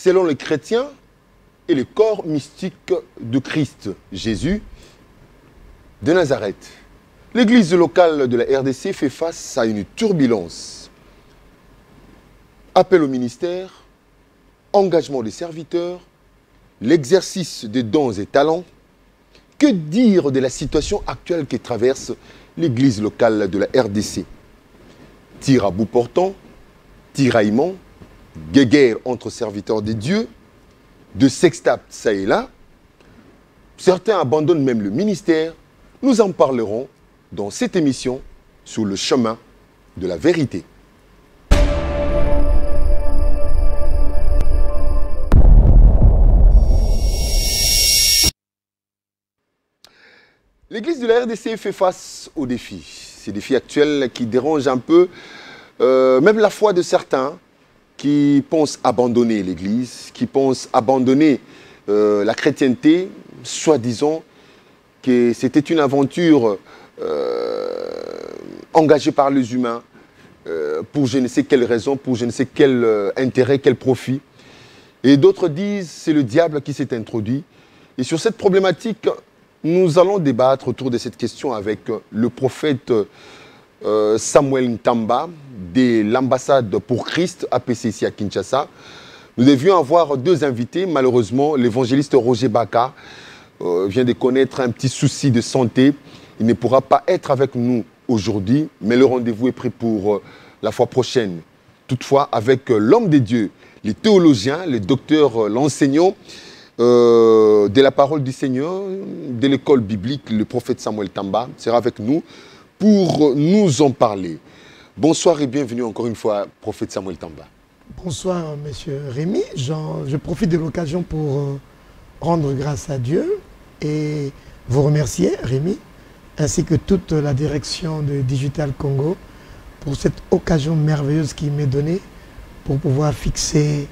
selon les chrétiens et le corps mystique de Christ, Jésus de Nazareth. L'église locale de la RDC fait face à une turbulence. Appel au ministère, engagement des serviteurs, l'exercice des dons et talents. Que dire de la situation actuelle que traverse l'église locale de la RDC? Tir à bout portant, tiraillement, guéguerre entre serviteurs de Dieu, de sextapes ça et là. Certains abandonnent même le ministère. Nous en parlerons dans cette émission sur le chemin de la vérité. L'église de la RDC fait face aux défis. Ces défis actuels qui dérangent un peu, même la foi de certains qui pensent abandonner l'église, qui pensent abandonner la chrétienté, soi-disant que c'était une aventure engagée par les humains pour je ne sais quelle raison, pour je ne sais quel intérêt, quel profit. Et d'autres disent c'est le diable qui s'est introduit. Et sur cette problématique, nous allons débattre autour de cette question avec le prophète Samuel Ntamba de l'ambassade pour Christ APC ici à Kinshasa. Nous devions avoir deux invités. Malheureusement, l'évangéliste Roger Baka vient de connaître un petit souci de santé. Il ne pourra pas être avec nous aujourd'hui, mais le rendez-vous est pris pour la fois prochaine. Toutefois, avec l'homme de Dieu, les théologiens, les docteurs, l'enseignant, de la parole du Seigneur, de l'école biblique, le prophète Samuel Ntamba sera avec nous pour nous en parler. Bonsoir et bienvenue encore une fois, prophète Samuel Ntamba. Bonsoir, monsieur Rémi. Je profite de l'occasion pour rendre grâce à Dieu et vous remercier, Rémi, ainsi que toute la direction de Digital Congo pour cette occasion merveilleuse qui m'est donnée pour pouvoir fixer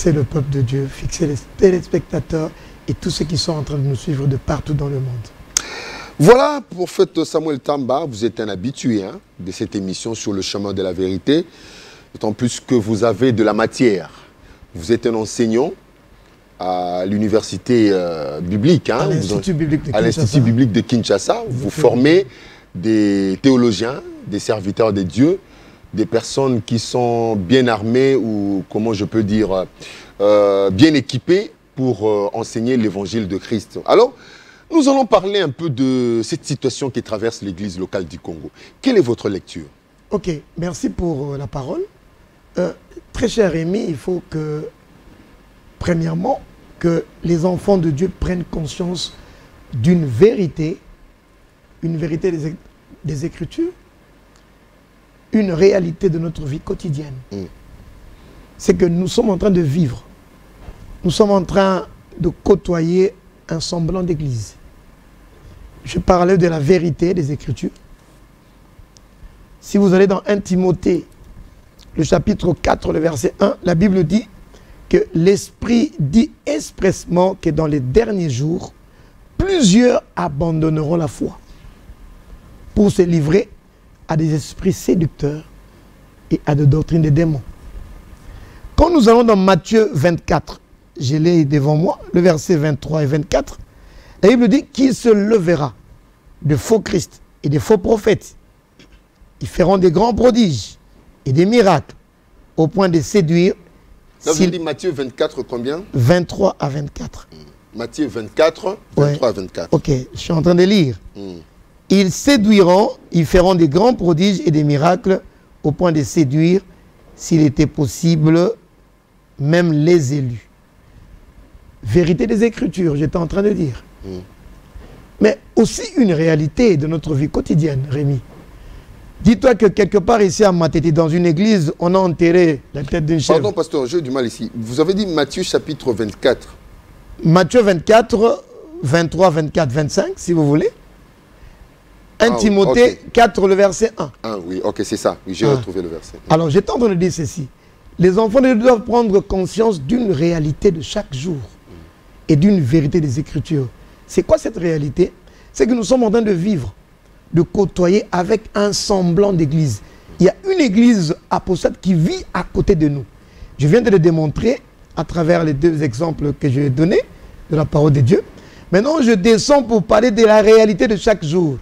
le peuple de Dieu, fixer les téléspectateurs et tous ceux qui sont en train de nous suivre de partout dans le monde. Voilà, prophète Samuel Ntamba, vous êtes un habitué de cette émission sur le chemin de la vérité, d'autant plus que vous avez de la matière. Vous êtes un enseignant à l'université biblique, à l'Institut biblique de Kinshasa. Vous formez des théologiens, des serviteurs de Dieu, des personnes qui sont bien armées ou, comment je peux dire, bien équipées pour enseigner l'évangile de Christ. Alors, nous allons parler un peu de cette situation qui traverse l'église locale du Congo. Quelle est votre lecture? Ok, merci pour la parole. Très cher Rémi, il faut que, premièrement, que les enfants de Dieu prennent conscience d'une vérité, des Écritures, une réalité de notre vie quotidienne. C'est que nous sommes en train de vivre. Nous sommes en train de côtoyer un semblant d'église. Je parlais de la vérité des Écritures. Si vous allez dans 1 Timothée, le chapitre 4, le verset 1, la Bible dit que l'Esprit dit expressement que dans les derniers jours, plusieurs abandonneront la foi pour se livrer à des esprits séducteurs et à des doctrines des démons. Quand nous allons dans Matthieu 24, je l'ai devant moi, le verset 23 et 24, la Bible dit qu'il se levera de faux Christ et de faux prophètes. Ils feront des grands prodiges et des miracles au point de séduire. Là, vous dit Matthieu 24, combien? 23 à 24. Matthieu 24, 23 à 24. Ok, je suis en train de lire. Ils séduiront, ils feront des grands prodiges et des miracles au point de séduire, s'il était possible, même les élus. Vérité des Écritures, j'étais en train de dire. Mais aussi une réalité de notre vie quotidienne, Rémi. Dis-toi que quelque part ici à Matete, dans une église, on a enterré la tête d'une chèvre. Pardon, pasteur, j'ai du mal ici. Vous avez dit Matthieu chapitre 24. Matthieu 24, 23, 24, 25, si vous voulez. 1 Timothée 4, le verset 1. Ah oui, ok, c'est ça. Oui, j'ai retrouvé le verset. Alors, j'étais en train de dire ceci. Les enfants doivent prendre conscience d'une réalité de chaque jour et d'une vérité des Écritures. C'est quoi cette réalité? C'est que nous sommes en train de vivre, de côtoyer avec un semblant d'église. Il y a une église apostolique qui vit à côté de nous. Je viens de le démontrer à travers les deux exemples que je vais donner de la parole de Dieu. Maintenant, je descends pour parler de la réalité de chaque jour.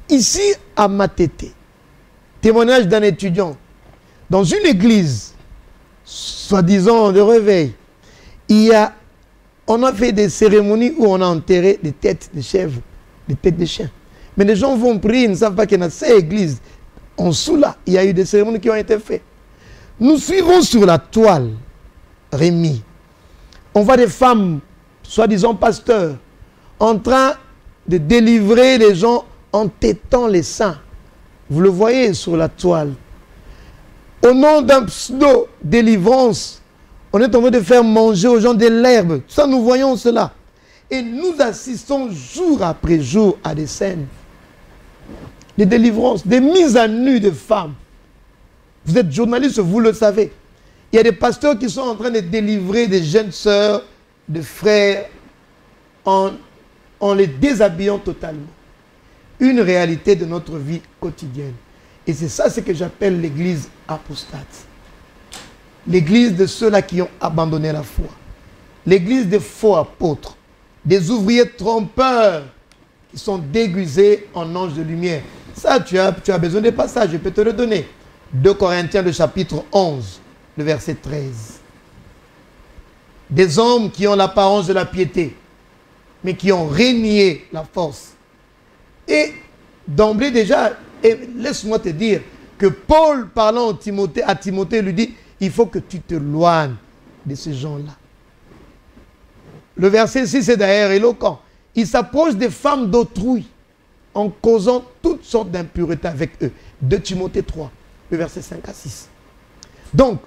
Ici, à Matete, témoignage d'un étudiant, dans une église, soi-disant de réveil, on a fait des cérémonies où on a enterré des têtes de chèvres, des têtes de chiens. Mais les gens vont prier, ils ne savent pas qu'il y a ces églises. En dessous là, il y a eu des cérémonies qui ont été faites. Nous suivons sur la toile, Rémi. On voit des femmes, soi-disant pasteurs, en train de délivrer les gens en tétant les saints. Vous le voyez sur la toile. Au nom d'un pseudo-délivrance, on est en train de faire manger aux gens de l'herbe. Ça, nous voyons cela. Et nous assistons jour après jour à des scènes, des délivrances, des mises à nu de femmes. Vous êtes journaliste, vous le savez. Il y a des pasteurs qui sont en train de délivrer des jeunes sœurs, des frères, en les déshabillant totalement. Une réalité de notre vie quotidienne. Et c'est ça ce que j'appelle l'église apostate. L'église de ceux-là qui ont abandonné la foi. L'église des faux apôtres. Des ouvriers trompeurs qui sont déguisés en anges de lumière. Ça, tu as besoin des passages, je peux te le donner. 2 Corinthiens, le chapitre 11, le verset 13. Des hommes qui ont l'apparence de la piété, mais qui ont renié la force. Et d'emblée déjà, laisse-moi te dire que Paul, parlant à Timothée, lui dit, il faut que tu te loignes de ces gens-là. Le verset 6 est d'ailleurs éloquent. Il s'approche des femmes d'autrui en causant toutes sortes d'impuretés avec eux. 2 Timothée 3, le verset 5 à 6. Donc,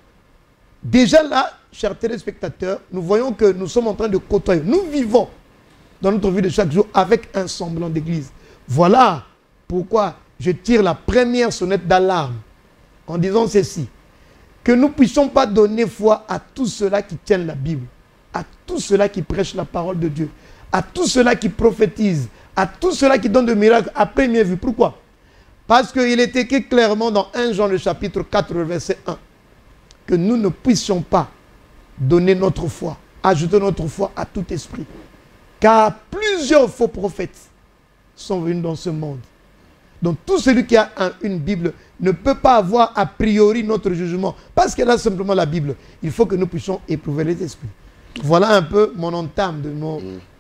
déjà là, chers téléspectateurs, nous voyons que nous sommes en train de côtoyer. Nous vivons dans notre vie de chaque jour avec un semblant d'église. Voilà pourquoi je tire la première sonnette d'alarme en disant ceci. Que nous ne puissions pas donner foi à tous ceux-là qui tiennent la Bible, à tous ceux-là qui prêchent la parole de Dieu, à tous ceux-là qui prophétisent, à tous ceux-là qui donnent des miracles à première vue. Pourquoi? Parce qu'il est écrit clairement dans 1 Jean le chapitre 4, le verset 1, que nous ne puissions pas donner notre foi, ajouter notre foi à tout esprit. Car plusieurs faux prophètes sont venus dans ce monde. Donc tout celui qui a une Bible ne peut pas avoir a priori notre jugement. Parce qu'elle a simplement la Bible. Il faut que nous puissions éprouver les esprits. Voilà un peu mon entame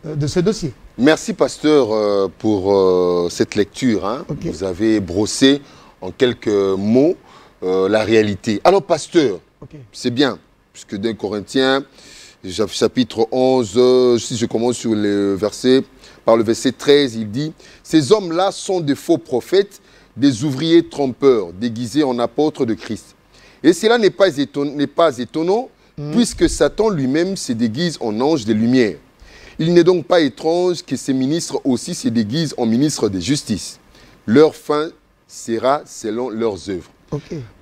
de ce dossier. Merci, pasteur, pour cette lecture. Hein. Okay. Vous avez brossé en quelques mots la réalité. Alors, pasteur, c'est bien, puisque dans Corinthiens, chapitre 11, si je commence sur le verset, par le verset 13, il dit « Ces hommes-là sont des faux prophètes, des ouvriers trompeurs, déguisés en apôtres de Christ. Et cela n'est pas étonnant, puisque Satan lui-même se déguise en ange de lumière. Il n'est donc pas étrange que ces ministres aussi se déguisent en ministres de justice. Leur fin sera selon leurs œuvres. »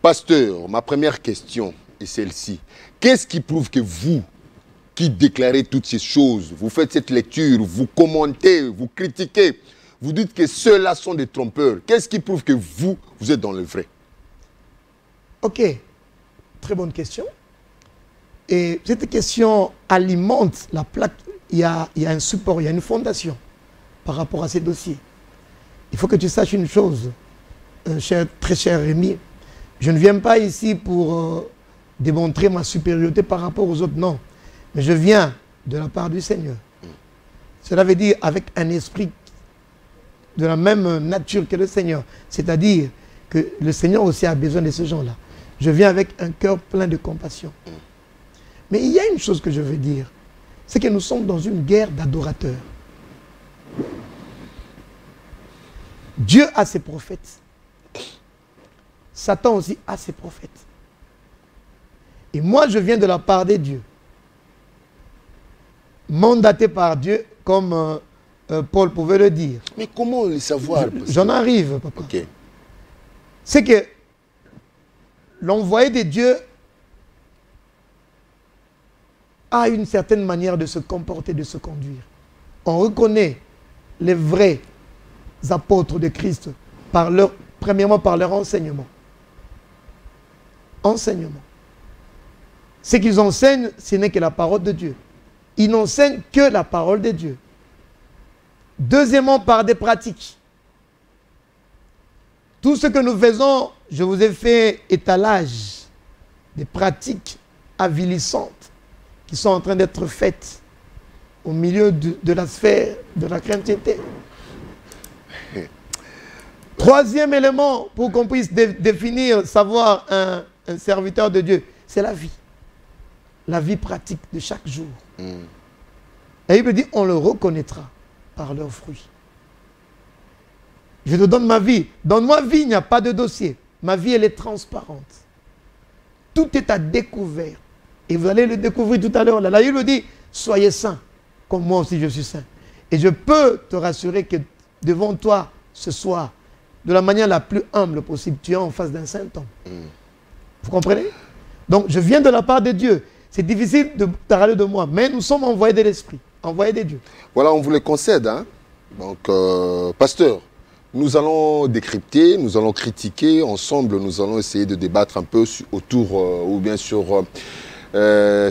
Pasteur, ma première question est celle-ci. Qu'est-ce qui prouve que vous, qui déclarez toutes ces choses, vous faites cette lecture, vous commentez, vous critiquez, vous dites que ceux-là sont des trompeurs. Qu'est-ce qui prouve que vous êtes dans le vrai? Ok, très bonne question. Et cette question alimente la plaque. Il y a un support, il y a une fondation par rapport à ces dossiers. Il faut que tu saches une chose, très cher Rémi. Je ne viens pas ici pour démontrer ma supériorité par rapport aux autres, non. Mais je viens de la part du Seigneur. Cela veut dire avec un esprit de la même nature que le Seigneur. C'est-à-dire que le Seigneur aussi a besoin de ces gens-là. Je viens avec un cœur plein de compassion. Mais il y a une chose que je veux dire. C'est que nous sommes dans une guerre d'adorateurs. Dieu a ses prophètes. Satan aussi a ses prophètes. Et moi, je viens de la part de Dieu. Mandaté par Dieu, comme Paul pouvait le dire. Mais comment le savoir? J'en arrive, papa. Okay. C'est que l'envoyé de Dieu a une certaine manière de se comporter, de se conduire. On reconnaît les vrais apôtres de Christ premièrement par leur enseignement. Enseignement. Ce qu'ils enseignent, ce n'est que la parole de Dieu. Ils n'enseignent que la parole de Dieu. Deuxièmement, par des pratiques. Tout ce que nous faisons, je vous ai fait étalage des pratiques avilissantes qui sont en train d'être faites au milieu de la sphère de la chrétienté. Troisième élément pour qu'on puisse définir, savoir un serviteur de Dieu, c'est la vie. La vie pratique de chaque jour. Et il me dit, on le reconnaîtra par leurs fruits. Je te donne ma vie. Dans ma vie, il n'y a pas de dossier. Ma vie, elle est transparente. Tout est à découvert. Et vous allez le découvrir tout à l'heure. Là, il me dit, soyez saints, comme moi aussi je suis saint. Et je peux te rassurer que devant toi, ce soir, de la manière la plus humble possible, tu es en face d'un saint homme. Vous comprenez? Donc, je viens de la part de Dieu. C'est difficile de parler de moi, mais nous sommes envoyés de l'Esprit, envoyés de Dieu. Voilà, on vous le concède. Hein? Donc, pasteur, nous allons décrypter, nous allons critiquer. Ensemble, nous allons essayer de débattre un peu autour ou bien sur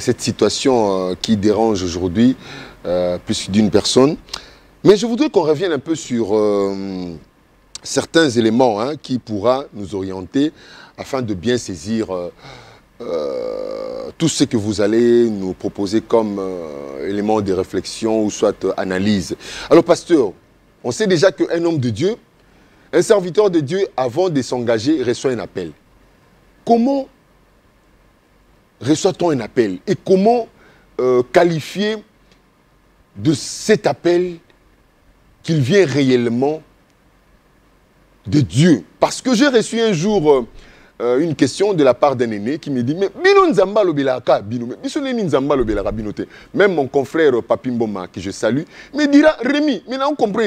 cette situation qui dérange aujourd'hui plus d'une personne. Mais je voudrais qu'on revienne un peu sur certains éléments qui pourra nous orienter afin de bien saisir tout ce que vous allez nous proposer comme éléments de réflexion ou soit analyse. Alors, pasteur, on sait déjà qu'un homme de Dieu, un serviteur de Dieu, avant de s'engager, reçoit un appel. Comment reçoit-on un appel? Et comment qualifier de cet appel qu'il vient réellement de Dieu? Parce que j'ai reçu un jour une question de la part d'un aîné qui me dit, mais bino nzamba lobelaka bino, mais biso neni nzamba lobelaka bino te. Même mon confrère Papi Mboma, que je salue, me dira, Rémi, mais là on comprend.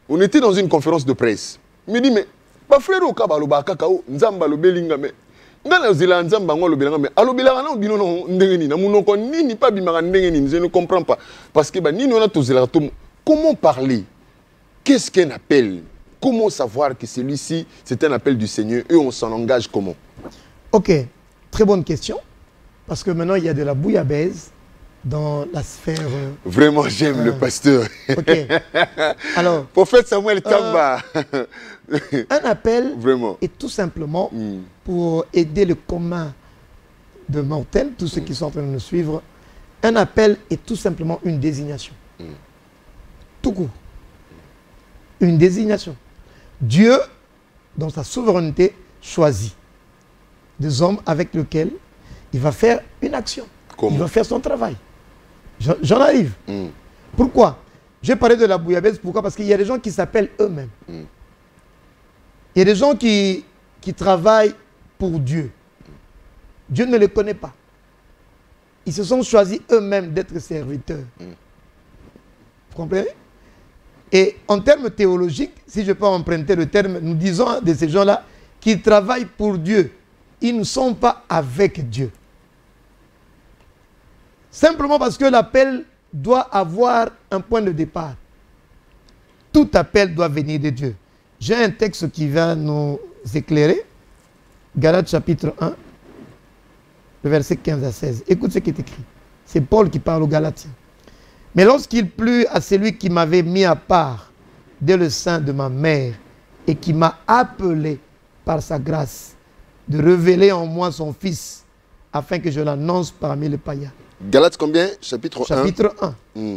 On était dans une conférence de presse. Il me dit, mais ma frère au kabalobaka kao nzamba lobelinga mais ngana zela nzamba ngo lobelanga mais alobelanga na bino no ndengeni na munoko nini pas bimaka ndengeni, je ne comprends pas parce que ba nini on a tozela to. Comment parler? Qu'est-ce qu'un appel? Comment savoir que celui-ci, c'est un appel du Seigneur et on s'en engage comment? Ok, très bonne question. Parce que maintenant, il y a de la bouillabaisse dans la sphère... Vraiment, j'aime le pasteur. Ok. Alors... Prophète Samuel Tamba. Un appel Vraiment. est tout simplement pour aider le commun de mortels, tous ceux qui sont en train de nous suivre. Un appel est tout simplement une désignation. Tout court. Une désignation. Dieu, dans sa souveraineté, choisit des hommes avec lesquels il va faire une action. Comment? Il va faire son travail. J'en arrive. Pourquoi? J'ai parlé de la bouillabaisse. Pourquoi? Parce qu'il y a des gens qui s'appellent eux-mêmes. Il y a des gens qui travaillent pour Dieu. Dieu ne les connaît pas. Ils se sont choisis eux-mêmes d'être serviteurs. Vous comprenez? Et en termes théologiques, si je peux emprunter le terme, nous disons de ces gens-là qui travaillent pour Dieu. Ils ne sont pas avec Dieu. Simplement parce que l'appel doit avoir un point de départ. Tout appel doit venir de Dieu. J'ai un texte qui va nous éclairer. Galates chapitre 1, le verset 15 à 16. Écoute ce qui est écrit. C'est Paul qui parle aux Galatiens. Mais lorsqu'il plut à celui qui m'avait mis à part dès le sein de ma mère et qui m'a appelé par sa grâce de révéler en moi son Fils afin que je l'annonce parmi les païens. Galates combien? Chapitre 1. Chapitre 1,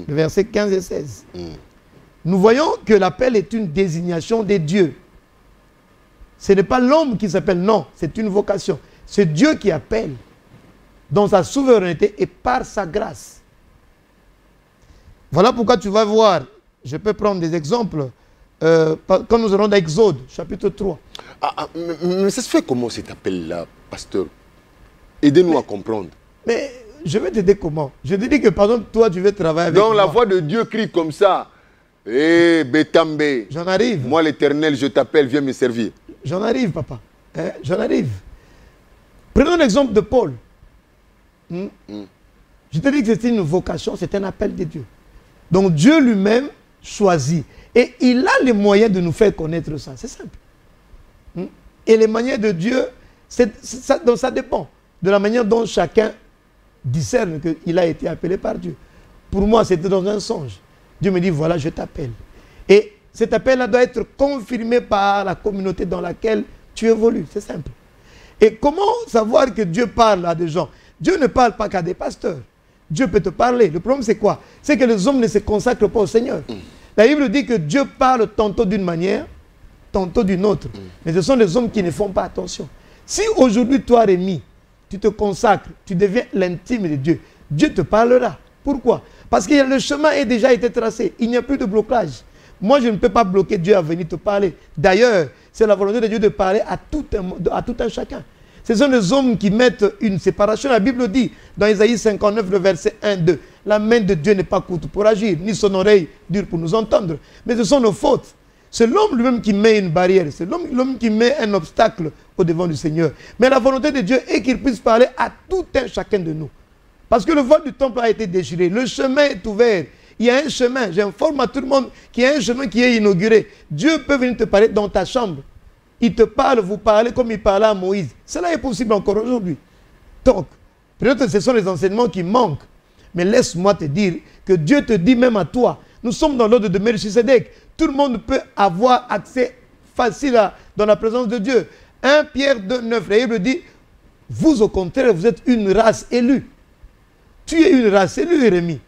le verset 15 et 16. Nous voyons que l'appel est une désignation des dieux. Ce n'est pas l'homme qui s'appelle, non, c'est une vocation. C'est Dieu qui appelle dans sa souveraineté et par sa grâce. Voilà pourquoi tu vas voir, je peux prendre des exemples, quand nous allons dans Exode, chapitre 3. Mais ça se fait comment cet appel-là, pasteur? Aidez-nous à comprendre. Mais je vais t'aider comment? Je te dis que par exemple, toi, tu veux travailler avec moi. Donc la voix de Dieu crie comme ça. Eh, Betambe. J'en arrive. Moi, l'Éternel, je t'appelle, viens me servir. J'en arrive, papa. Hein? J'en arrive. Prenons l'exemple de Paul. Je te dis que c'est une vocation, c'est un appel de Dieu. Donc Dieu lui-même choisit. Et il a les moyens de nous faire connaître ça. C'est simple. Et les manières de Dieu, ça dépend. de la manière dont chacun discerne qu'il a été appelé par Dieu. Pour moi, c'était dans un songe. Dieu me dit, voilà, je t'appelle. Et cet appel-là doit être confirmé par la communauté dans laquelle tu évolues. C'est simple. Et comment savoir que Dieu parle à des gens? Dieu ne parle pas qu'à des pasteurs. Dieu peut te parler. Le problème, c'est quoi? C'est que les hommes ne se consacrent pas au Seigneur. La Bible dit que Dieu parle tantôt d'une manière, tantôt d'une autre. Mais ce sont les hommes qui ne font pas attention. Si aujourd'hui, toi, Rémi, tu te consacres, tu deviens l'intime de Dieu, Dieu te parlera. Pourquoi? Parce que le chemin a déjà été tracé. Il n'y a plus de blocage. Moi, je ne peux pas bloquer Dieu à venir te parler. D'ailleurs, c'est la volonté de Dieu de parler à tout un chacun. Ce sont les hommes qui mettent une séparation. La Bible dit, dans Isaïe 59, le verset 1-2, la main de Dieu n'est pas courte pour agir, ni son oreille dure pour nous entendre. Mais ce sont nos fautes. C'est l'homme lui-même qui met une barrière. C'est l'homme qui met un obstacle au devant du Seigneur. Mais la volonté de Dieu est qu'il puisse parler à tout un chacun de nous. Parce que le voile du temple a été déchiré. Le chemin est ouvert. Il y a un chemin. J'informe à tout le monde qu'il y a un chemin qui est inauguré. Dieu peut venir te parler dans ta chambre. Il te parle, vous parlez comme il parlait à Moïse. Cela est possible encore aujourd'hui. Donc, peut-être que ce sont les enseignements qui manquent. Mais laisse-moi te dire que Dieu te dit même à toi. Nous sommes dans l'ordre de Melchisedec. Tout le monde peut avoir accès facile dans la présence de Dieu. 1 Pierre 2, 9, la Bible dit, vous au contraire, vous êtes une race élue. Tu es une race élue, Rémi.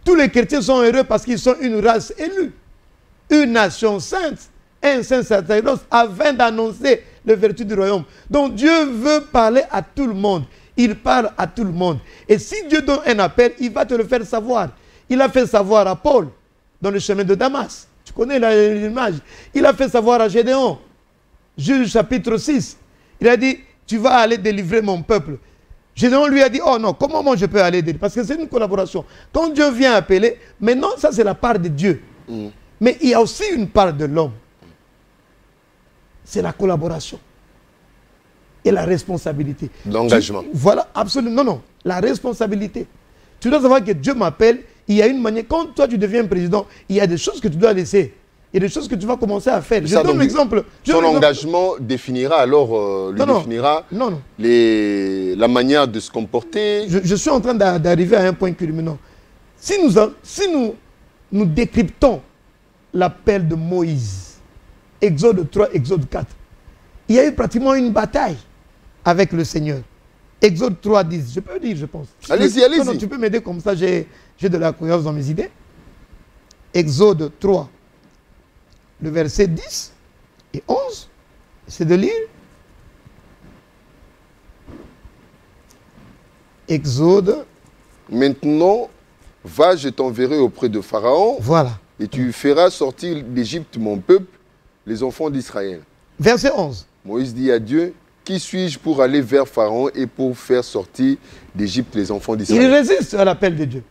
Tous les chrétiens sont heureux parce qu'ils sont une race élue. Une nation sainte, un saint sacerdoce, afin d'annoncer les vertus du royaume. Donc Dieu veut parler à tout le monde. Il parle à tout le monde. Et si Dieu donne un appel, il va te le faire savoir. Il a fait savoir à Paul, dans le chemin de Damas. Tu connais l'image. Il a fait savoir à Gédéon. Juge chapitre 6. Il a dit, tu vas aller délivrer mon peuple. Gédéon lui a dit, oh non, comment moi je peux aller délivrer? Parce que c'est une collaboration. Quand Dieu vient appeler, maintenant ça c'est la part de Dieu. Mais il y a aussi une part de l'homme. C'est la collaboration. Et la responsabilité. L'engagement. Voilà, absolument. Non, non. La responsabilité. Tu dois savoir que Dieu m'appelle. Il y a une manière. Quand toi tu deviens président, il y a des choses que tu dois laisser. Il y a des choses que tu vas commencer à faire. Je donne l'exemple. Son engagement définira alors, définira la manière de se comporter. Je suis en train d'arriver à un point culminant. Si nous décryptons l'appel de Moïse, Exode 3, Exode 4, il y a eu pratiquement une bataille avec le Seigneur. Exode 3, 10, je peux dire, je pense. Allez-y, allez-y. Non, tu peux m'aider comme ça, j'ai de la cohérence dans mes idées. Exode 3, le verset 10 et 11, c'est de lire. Exode. Maintenant, va, je t'enverrai auprès de Pharaon. Voilà. Et tu feras sortir d'Égypte mon peuple, les enfants d'Israël. Verset 11. Moïse dit à Dieu, qui suis-je pour aller vers Pharaon et pour faire sortir d'Égypte les enfants d'Israël? Il résiste à l'appel de Dieu.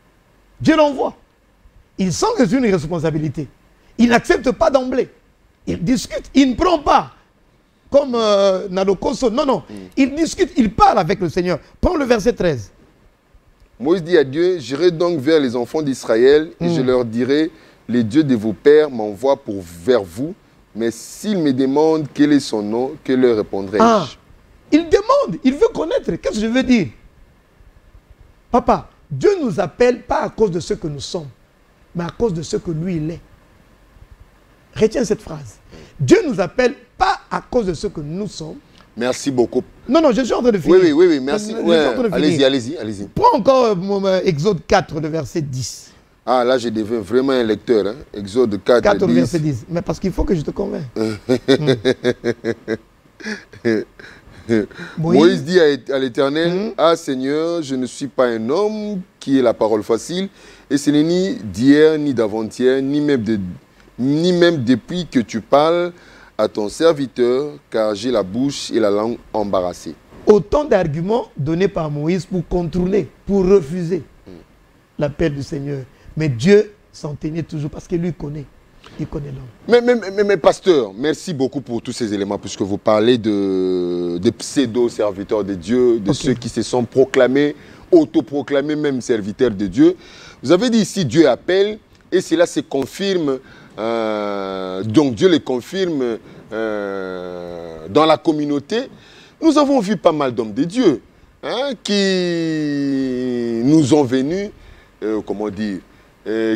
Dieu l'envoie. Il sent que c'est une responsabilité. Il n'accepte pas d'emblée. Il discute. Il ne prend pas comme Nalokoso. Non, non. Il discute. Il parle avec le Seigneur. Prends le verset 13. Moïse dit à Dieu, j'irai donc vers les enfants d'Israël et je leur dirai, les dieux de vos pères m'envoient vers vous, mais s'ils me demandent quel est son nom, que leur répondrai-je? Il demande, il veut connaître. Qu'est-ce que je veux dire? Papa, Dieu ne nous appelle pas à cause de ce que nous sommes, mais à cause de ce que lui, il est. Retiens cette phrase. Dieu ne nous appelle pas à cause de ce que nous sommes. Merci beaucoup. Non, non, je suis en train de finir. Oui, merci. Allez-y. Prends encore Exode 4, le verset 10. Ah, là, je deviens vraiment un lecteur. Hein? Exode 4, 4 verset 10. Mais parce qu'il faut que je te convainque. Moïse dit à l'Éternel, ah Seigneur, je ne suis pas un homme qui ait la parole facile, et ce n'est ni d'hier, ni d'avant-hier, ni même depuis que tu parles à ton serviteur, car j'ai la bouche et la langue embarrassées. Autant d'arguments donnés par Moïse pour contrôler, pour refuser l'appel du Seigneur. Mais Dieu s'en tenait toujours parce que lui connaît. Il connaît l'homme. Mais pasteur, merci beaucoup pour tous ces éléments, puisque vous parlez des pseudo-serviteurs de Dieu, de ceux qui se sont proclamés, autoproclamés même serviteurs de Dieu. Vous avez dit ici, Dieu appelle, et cela se confirme, donc Dieu les confirme dans la communauté. Nous avons vu pas mal d'hommes de Dieu. hein, qui nous ont venus, comment dire,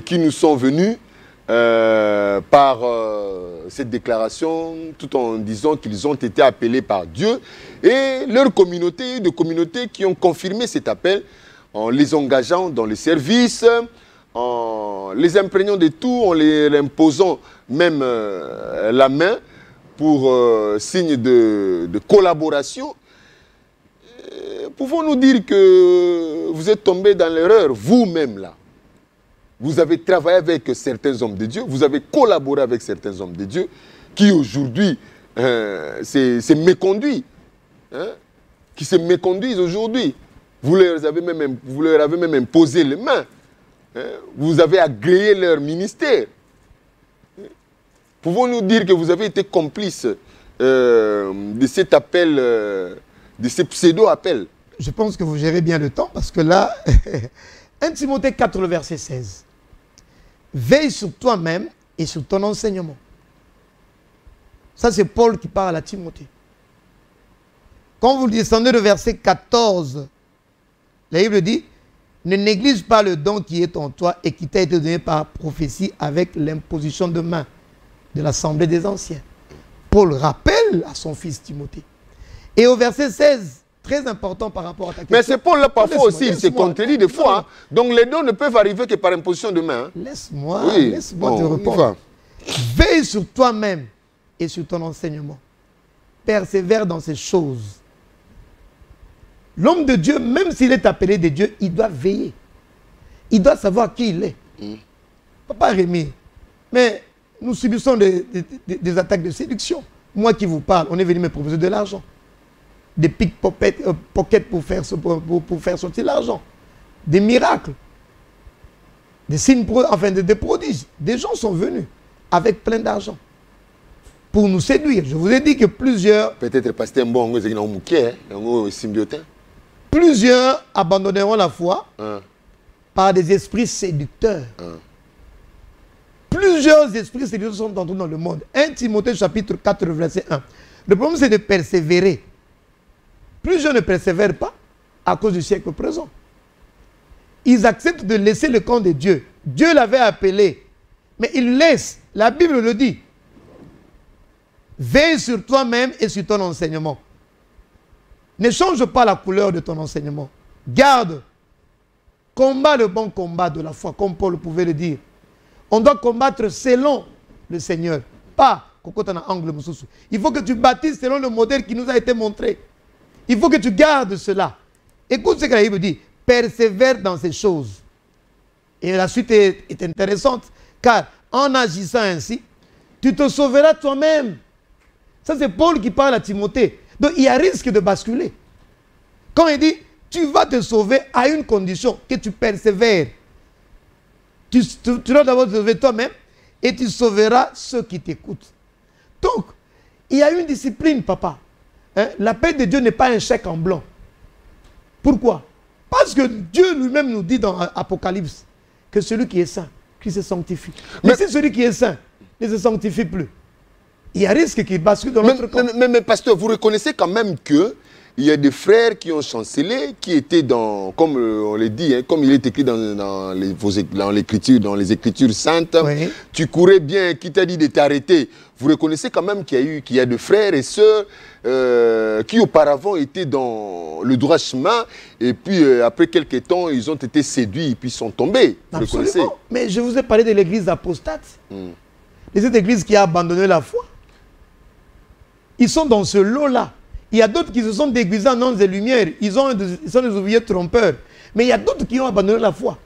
qui nous sont venus par cette déclaration, tout en disant qu'ils ont été appelés par Dieu, et leur communauté, de communautés qui ont confirmé cet appel en les engageant dans le service, en les imprégnant de tout, en les imposant même la main pour signe de collaboration. Pouvons-nous dire que vous êtes tombé dans l'erreur, vous-même là? Vous avez travaillé avec certains hommes de Dieu, vous avez collaboré avec certains hommes de Dieu qui aujourd'hui se méconduisent, hein, qui se méconduisent aujourd'hui. Vous leur avez même imposé les mains, hein, vous avez agréé leur ministère. Pouvons-nous dire que vous avez été complice de cet appel, de ce pseudo-appel? Je pense que vous gérez bien le temps parce que là, 1 Timothée 4, le verset 16. Veille sur toi-même et sur ton enseignement. Ça, c'est Paul qui parle à Timothée. Quand vous descendez le verset 14, la Bible dit, ne néglige pas le don qui est en toi et qui t'a été donné par prophétie avec l'imposition de main de l'Assemblée des Anciens. Paul rappelle à son fils Timothée. Et au verset 16, très important par rapport à ta question. Mais c'est Paul là, parfois aussi, il se contredit des fois. Hein. Donc les dons ne peuvent arriver que par imposition de main. Hein. Laisse-moi oui. Te répondre. Veille sur toi-même et sur ton enseignement. Persévère dans ces choses. L'homme de Dieu, même s'il est appelé de Dieu, il doit veiller. Il doit savoir qui il est. Papa Rémi, mais nous subissons des attaques de séduction. Moi qui vous parle, on est venu me proposer de l'argent. Des pickpockets pour faire sortir l'argent. Des miracles. Des signes, enfin des prodiges. Des gens sont venus avec plein d'argent pour nous séduire. Je vous ai dit que plusieurs... Peut-être parce que un symbiotin. Plusieurs abandonneront la foi par des esprits séducteurs. Plusieurs esprits séducteurs sont entrés dans le monde. 1 Timothée chapitre 4, verset 1. Le problème, c'est de persévérer. Plusieurs ne persévèrent pas à cause du siècle présent. Ils acceptent de laisser le camp de Dieu. Dieu l'avait appelé. Mais ils laissent. La Bible le dit. Veille sur toi-même et sur ton enseignement. Ne change pas la couleur de ton enseignement. Garde. Combat le bon combat de la foi, comme Paul pouvait le dire. On doit combattre selon le Seigneur. Pas angle. Il faut que tu bâtisses selon le modèle qui nous a été montré. Il faut que tu gardes cela. Écoute ce que la Bible dit. Persévère dans ces choses. Et la suite est intéressante. Car en agissant ainsi, tu te sauveras toi-même. Ça, c'est Paul qui parle à Timothée. Donc, il y a risque de basculer. Quand il dit, tu vas te sauver à une condition, que tu persévères. Tu dois d'abord te sauver toi-même et tu sauveras ceux qui t'écoutent. Donc, il y a une discipline, papa. Hein? L'appel de Dieu n'est pas un chèque en blanc. Pourquoi? Parce que Dieu lui-même nous dit dans Apocalypse que celui qui est saint, qui se sanctifie. Mais si celui qui est saint ne se sanctifie plus, il y a risque qu'il bascule dans notre camp. Mais pasteur, vous reconnaissez quand même que il y a des frères qui ont chancelé, qui étaient dans, comme on le dit, hein, comme il est écrit dans les Écritures saintes, oui. Tu courais bien, qui t'a dit de t'arrêter. Vous reconnaissez quand même qu'il y a des frères et sœurs qui auparavant étaient dans le droit chemin, et puis après quelques temps, ils ont été séduits et puis sont tombés. Vous reconnaissez? Mais je vous ai parlé de l'église apostate. Et cette église qui a abandonné la foi. Ils sont dans ce lot-là. Il y a d'autres qui se sont déguisés en anges et lumières. Ils sont des ouvriers trompeurs. Mais il y a d'autres qui ont abandonné la foi.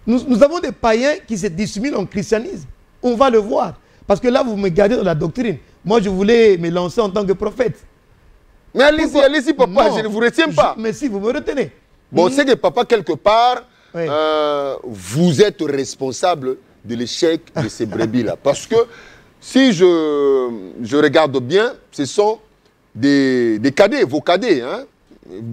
Nous avons des païens qui se dissimulent en christianisme. On va le voir. Parce que là, vous me gardez dans la doctrine. Moi, je voulais me lancer en tant que prophète. Mais allez-y, papa, je ne vous retiens pas. Mais si, vous me retenez. Bon, c'est que papa, quelque part, oui. Vous êtes responsable de l'échec de ces brebis-là. Parce que si je regarde bien, ce sont des cadets, vos cadets, hein?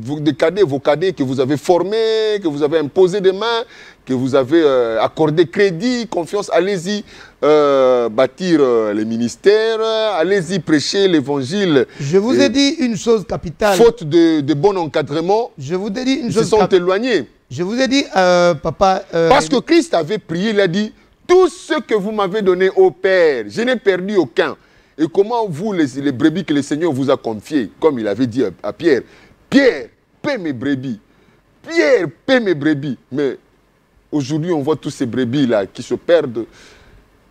Vos cadets que vous avez formés, que vous avez imposés des mains, que vous avez accordé crédit, confiance. Allez-y bâtir les ministères, allez-y prêcher l'évangile. Je vous ai dit une chose capitale. Faute de bon encadrement, je vous ai dit une ils chose se sont éloignés. Je vous ai dit, papa... Parce que Christ avait prié, il a dit, tout ce que vous m'avez donné au Père, je n'ai perdu aucun. Et comment vous, les brebis que le Seigneur vous a confiées, comme il avait dit à Pierre, Pierre, paie mes brebis. Pierre, paie mes brebis. Mais aujourd'hui, on voit tous ces brebis-là qui se perdent.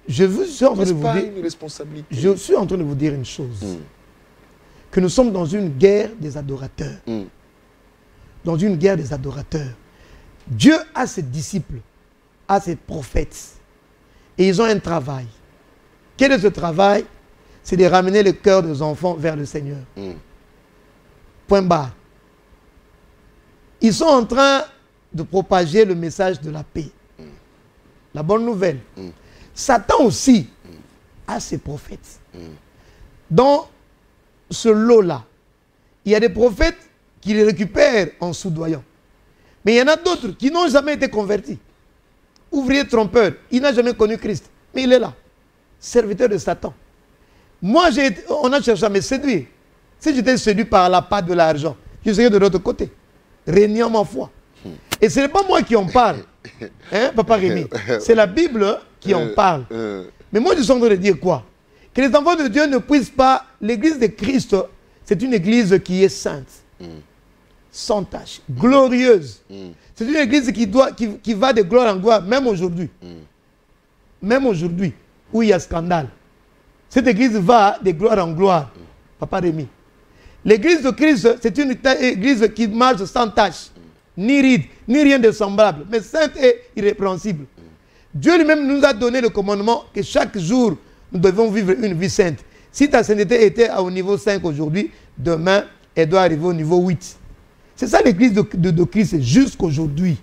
Je suis en train de vous dire... une responsabilité. Je suis en train de vous dire une chose. Que nous sommes dans une guerre des adorateurs. Dans une guerre des adorateurs. Dieu a ses disciples, a ses prophètes. Et ils ont un travail. Quel est ce travail? C'est de ramener le cœur des enfants vers le Seigneur. Point barre. Ils sont en train de propager le message de la paix. La bonne nouvelle. Satan aussi a ses prophètes. Dans ce lot-là, il y a des prophètes qui les récupèrent en soudoyant. Mais il y en a d'autres qui n'ont jamais été convertis. Ouvrier trompeur, il n'a jamais connu Christ. Mais il est là, serviteur de Satan. Moi, on a cherché à me séduire. Si j'étais séduit par la part de l'argent, je serais de l'autre côté, régnant ma foi. Et ce n'est pas moi qui en parle, hein, Papa Rémi. C'est la Bible qui en parle. Mais moi, je suis en train de dire quoi? Que les enfants de Dieu ne puissent pas... L'église de Christ, c'est une église qui est sainte, sans tache, glorieuse. C'est une église qui va de gloire en gloire, même aujourd'hui. Même aujourd'hui, où il y a scandale. Cette église va de gloire en gloire, Papa Rémi. L'église de Christ, c'est une église qui marche sans tache, ni ride, ni rien de semblable, mais sainte et irrépréhensible. Dieu lui-même nous a donné le commandement que chaque jour, nous devons vivre une vie sainte. Si ta sainteté était au niveau 5 aujourd'hui, demain, elle doit arriver au niveau 8. C'est ça l'église de Christ jusqu'aujourd'hui.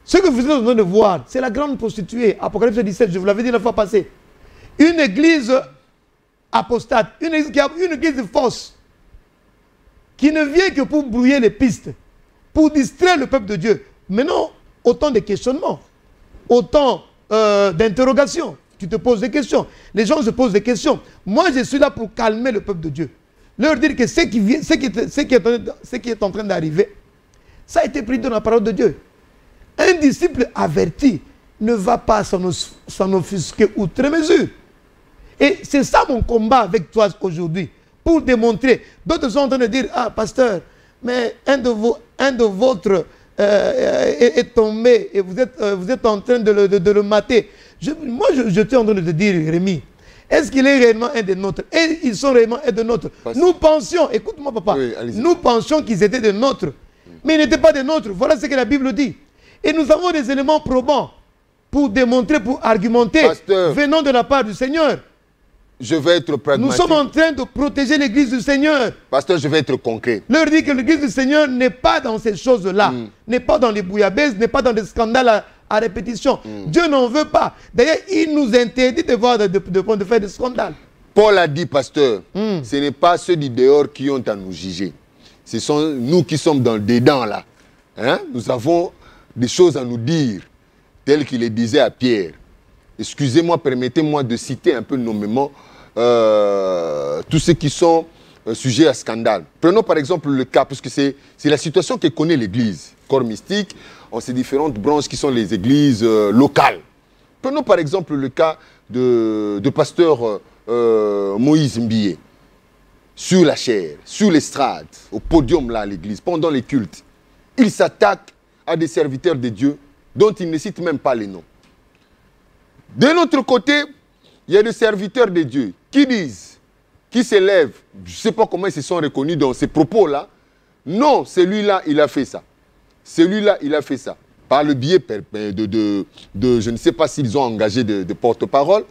Ce que vous êtes en train de voir, c'est la grande prostituée. Apocalypse 17, je vous l'avais dit la fois passée. Une église apostate, une église fausse, qui ne vient que pour brouiller les pistes, pour distraire le peuple de Dieu. Maintenant, autant de questionnements, autant d'interrogations. Tu te poses des questions. Les gens se posent des questions. Moi, je suis là pour calmer le peuple de Dieu. Leur dire que ce qui est en train d'arriver, ça a été pris dans la parole de Dieu. Un disciple averti ne va pas s'en offusquer outre mesure. Et c'est ça mon combat avec toi aujourd'hui. Pour démontrer. D'autres sont en train de dire, ah, pasteur, mais un de vôtres est tombé et vous êtes en train de le mater. Moi, je suis en train de te dire, Rémi, est-ce qu'il est réellement un des nôtres? Et ils sont réellement un des nôtres. Nous pensions, écoute-moi papa, oui, nous pensions qu'ils étaient des nôtres. Mais ils n'étaient pas des nôtres. Voilà ce que la Bible dit. Et nous avons des éléments probants pour démontrer, pour argumenter, pasteur, venant de la part du Seigneur. Je vais être pragmatique. Nous sommes en train de protéger l'église du Seigneur. Pasteur, je vais être concret. Leur dit que l'église du Seigneur n'est pas dans ces choses-là. N'est pas dans les bouillabaisse, n'est pas dans des scandales à répétition. Dieu n'en veut pas. D'ailleurs, il nous interdit de faire des scandales. Paul a dit, pasteur, ce n'est pas ceux du dehors qui ont à nous juger. Ce sont nous qui sommes dans le dedans là. Hein? Nous avons des choses à nous dire, telles qu'il les disait à Pierre. Excusez-moi, permettez-moi de citer un peu nommément tous ceux qui sont sujets à scandale. Prenons par exemple le cas, parce que c'est la situation que connaît l'Église. Corps mystique, en ces différentes branches qui sont les églises locales. Prenons par exemple le cas de pasteur Moïse Mbié. Sur la chair, sur l'estrade, au podium là à l'église, pendant les cultes. Il s'attaque à des serviteurs de Dieu dont il ne cite même pas les noms. De l'autre côté, il y a des serviteurs de Dieu qui disent, qui s'élèvent, je ne sais pas comment ils se sont reconnus dans ces propos-là. Non, celui-là, il a fait ça. Celui-là, il a fait ça. Par le biais de je ne sais pas s'ils ont engagé de porte-parole.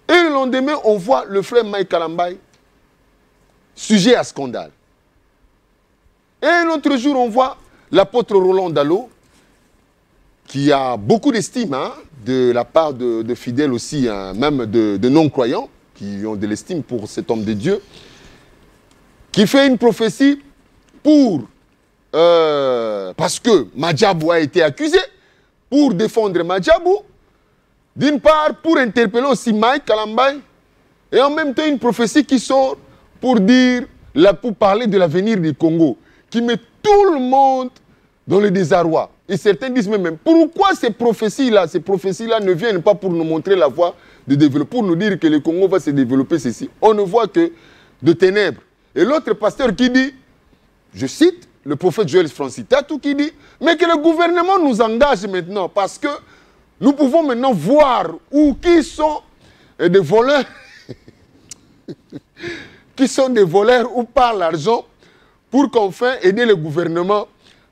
Et le lendemain, on voit le frère Mike Kalambay, sujet à scandale. Et un autre jour, on voit l'apôtre Roland Dallot, qui a beaucoup d'estime de la part de fidèles aussi, même de non-croyants, qui ont de l'estime pour cet homme de Dieu, qui fait une prophétie pour... parce que Madjabou a été accusé, pour défendre Madjabou, d'une part pour interpeller aussi Mike Kalambay, et en même temps une prophétie qui sort pour dire, pour parler de l'avenir du Congo, qui met tout le monde dans le désarroi. Et certains disent même, pourquoi ces prophéties-là ne viennent pas pour nous montrer la voie de développement, pour nous dire que le Congo va se développer ceci. On ne voit que de ténèbres. Et l'autre pasteur qui dit, je cite, le prophète Joël Francis Tatou qui dit, mais que le gouvernement nous engage maintenant parce que nous pouvons maintenant voir qui sont des voleurs, qui sont des voleurs ou par l'argent pour qu'enfin aider le gouvernement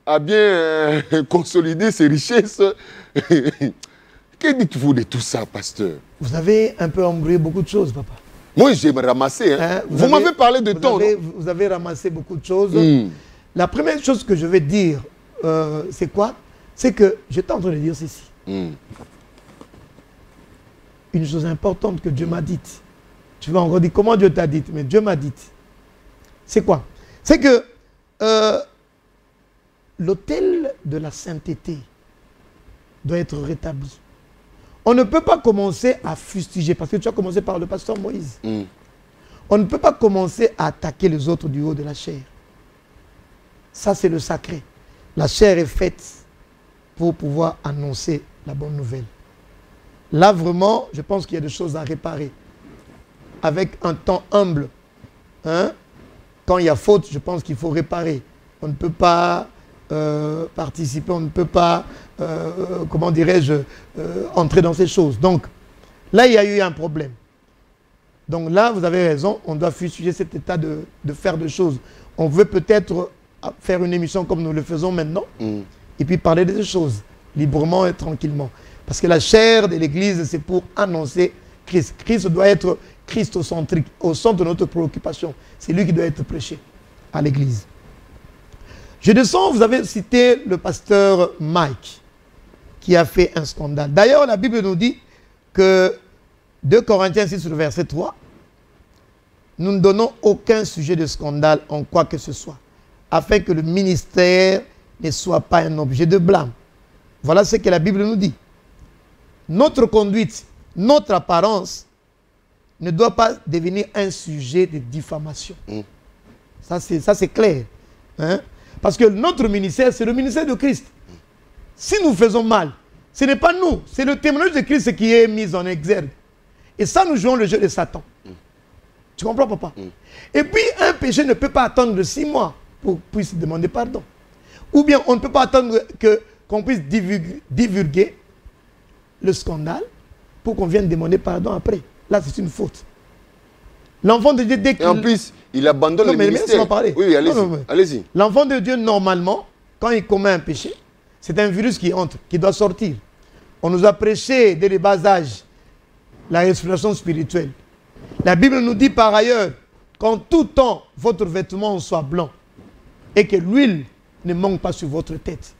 à bien consolider ses richesses. Que dites-vous de tout ça, pasteur? Vous avez un peu embrouillé beaucoup de choses, papa. Moi, j'ai ramassé. Hein. Vous m'avez parlé de temps. Vous avez ramassé beaucoup de choses. La première chose que je vais dire, c'est quoi? C'est que j'étais en train de dire ceci. Une chose importante que Dieu m'a dite. Tu vas encore dire comment Dieu t'a dit, mais Dieu m'a dit. C'est quoi? C'est que l'autel de la sainteté doit être rétabli. On ne peut pas commencer à fustiger, parce que tu as commencé par le pasteur Moïse. On ne peut pas commencer à attaquer les autres du haut de la chair. Ça, c'est le sacré. La chair est faite pour pouvoir annoncer la bonne nouvelle. Là, vraiment, je pense qu'il y a des choses à réparer. Avec un temps humble. Hein? Quand il y a faute, je pense qu'il faut réparer. On ne peut pas participer, on ne peut pas, comment dirais-je, entrer dans ces choses. Donc, là, il y a eu un problème. Donc là, vous avez raison, on doit fustiger cet état de faire des choses. On veut peut-être faire une émission comme nous le faisons maintenant, et puis parler des choses, librement et tranquillement. Parce que la chair de l'Église, c'est pour annoncer Christ. Christ doit être christocentrique, au centre de notre préoccupation. C'est lui qui doit être prêché à l'Église. Je descends, vous avez cité le pasteur Mike, qui a fait un scandale. D'ailleurs, la Bible nous dit que 2 Corinthiens 6, verset 3, nous ne donnons aucun sujet de scandale en quoi que ce soit, afin que le ministère ne soit pas un objet de blâme. Voilà ce que la Bible nous dit. Notre conduite, notre apparence ne doit pas devenir un sujet de diffamation. Ça, c'est clair. Hein? Parce que notre ministère, c'est le ministère de Christ. Si nous faisons mal, ce n'est pas nous, c'est le témoignage de Christ qui est mis en exergue. Et ça, nous jouons le jeu de Satan. Tu comprends, papa? Et puis, un péché ne peut pas attendre 6 mois pour puisse demander pardon. Ou bien, on ne peut pas attendre qu'on puisse divulguer le scandale pour qu'on vienne demander pardon après. Là, c'est une faute. L'enfant de Dieu, dès qu'il... Et en plus, il abandonne le ministère. Oui, allez-y. L'enfant de Dieu, normalement, quand il commet un péché, c'est un virus qui entre, qui doit sortir. On nous a prêché dès le bas âge la respiration spirituelle. La Bible nous dit par ailleurs qu'en tout temps, votre vêtement soit blanc et que l'huile ne manque pas sur votre tête.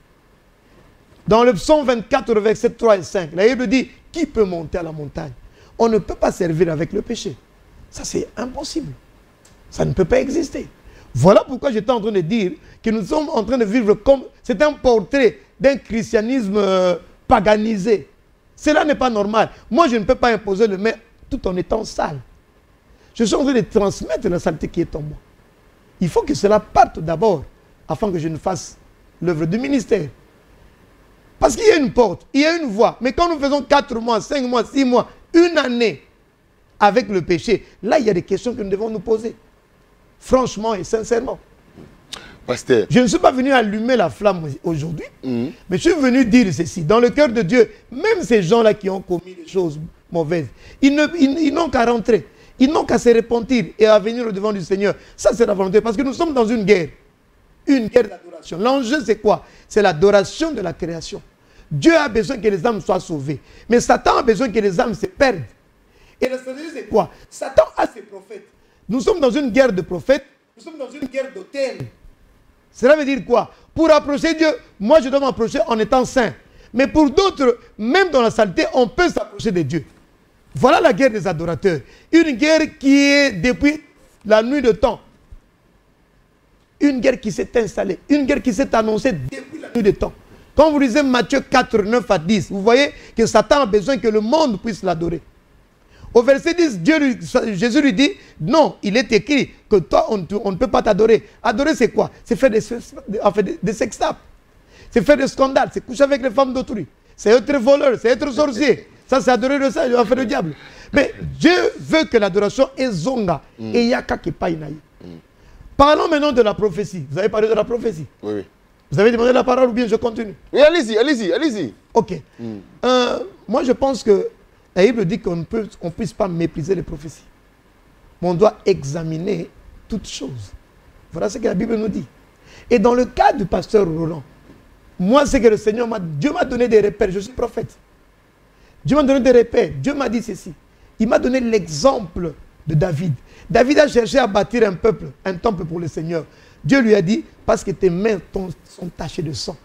Dans le psaume 24, versets 3 et 5, la Bible dit, qui peut monter à la montagne? On ne peut pas servir avec le péché. Ça, c'est impossible. Ça ne peut pas exister. Voilà pourquoi j'étais en train de dire que nous sommes en train de vivre comme... C'est un portrait d'un christianisme paganisé. Cela n'est pas normal. Moi, je ne peux pas imposer le main tout en étant sale. Je suis en train de transmettre la saleté qui est en moi. Il faut que cela parte d'abord, afin que je ne fasse l'œuvre du ministère. Parce qu'il y a une porte, il y a une voie. Mais quand nous faisons 4 mois, 5 mois, 6 mois, 1 année avec le péché, là, il y a des questions que nous devons nous poser. Franchement et sincèrement. Pasteur. Je ne suis pas venu allumer la flamme aujourd'hui, mais je suis venu dire ceci. Dans le cœur de Dieu, même ces gens-là qui ont commis des choses mauvaises, ils n'ont qu'à rentrer. Ils n'ont qu'à se repentir et à venir au devant du Seigneur. Ça, c'est la volonté. Parce que nous sommes dans une guerre. Une guerre d'adoration. L'enjeu, c'est quoi? C'est l'adoration de la création. Dieu a besoin que les âmes soient sauvées. Mais Satan a besoin que les âmes se perdent. Et la stratégie, c'est quoi? Satan a ses prophètes. Nous sommes dans une guerre de prophètes. Nous sommes dans une guerre d'autels. Cela veut dire quoi? Pour approcher Dieu, moi, je dois m'approcher en étant saint. Mais pour d'autres, même dans la saleté, on peut s'approcher de Dieu. Voilà la guerre des adorateurs. Une guerre qui est depuis la nuit de temps. Une guerre qui s'est installée. Une guerre qui s'est annoncée depuis la nuit de temps. Quand vous lisez Matthieu 4, 9 à 10, vous voyez que Satan a besoin que le monde puisse l'adorer. Au verset 10, Jésus lui dit, non, il est écrit que toi, on ne peut pas t'adorer. Adorer, c'est quoi? C'est faire des sextapes. C'est faire des scandales. C'est coucher avec les femmes d'autrui. C'est être voleur, c'est être sorcier. Ça, c'est adorer le diable. Mais Dieu veut que l'adoration est zonga. Et il y a qui païnaï. Parlons maintenant de la prophétie. Vous avez parlé de la prophétie? Oui, oui. Vous avez demandé la parole ou bien je continue? Oui, allez-y, allez-y, allez-y. Ok. Moi, je pense que la Bible dit qu'on ne puisse pas mépriser les prophéties. Mais on doit examiner toutes choses. Voilà ce que la Bible nous dit. Et dans le cas du pasteur Roland, moi, c'est que le Seigneur Dieu m'a donné des repères. Je suis prophète. Dieu m'a donné des repères. Dieu m'a dit ceci. Il m'a donné l'exemple de David. David a cherché à bâtir un peuple, un temple pour le Seigneur. Dieu lui a dit, parce que tes mains sont tachées de sang,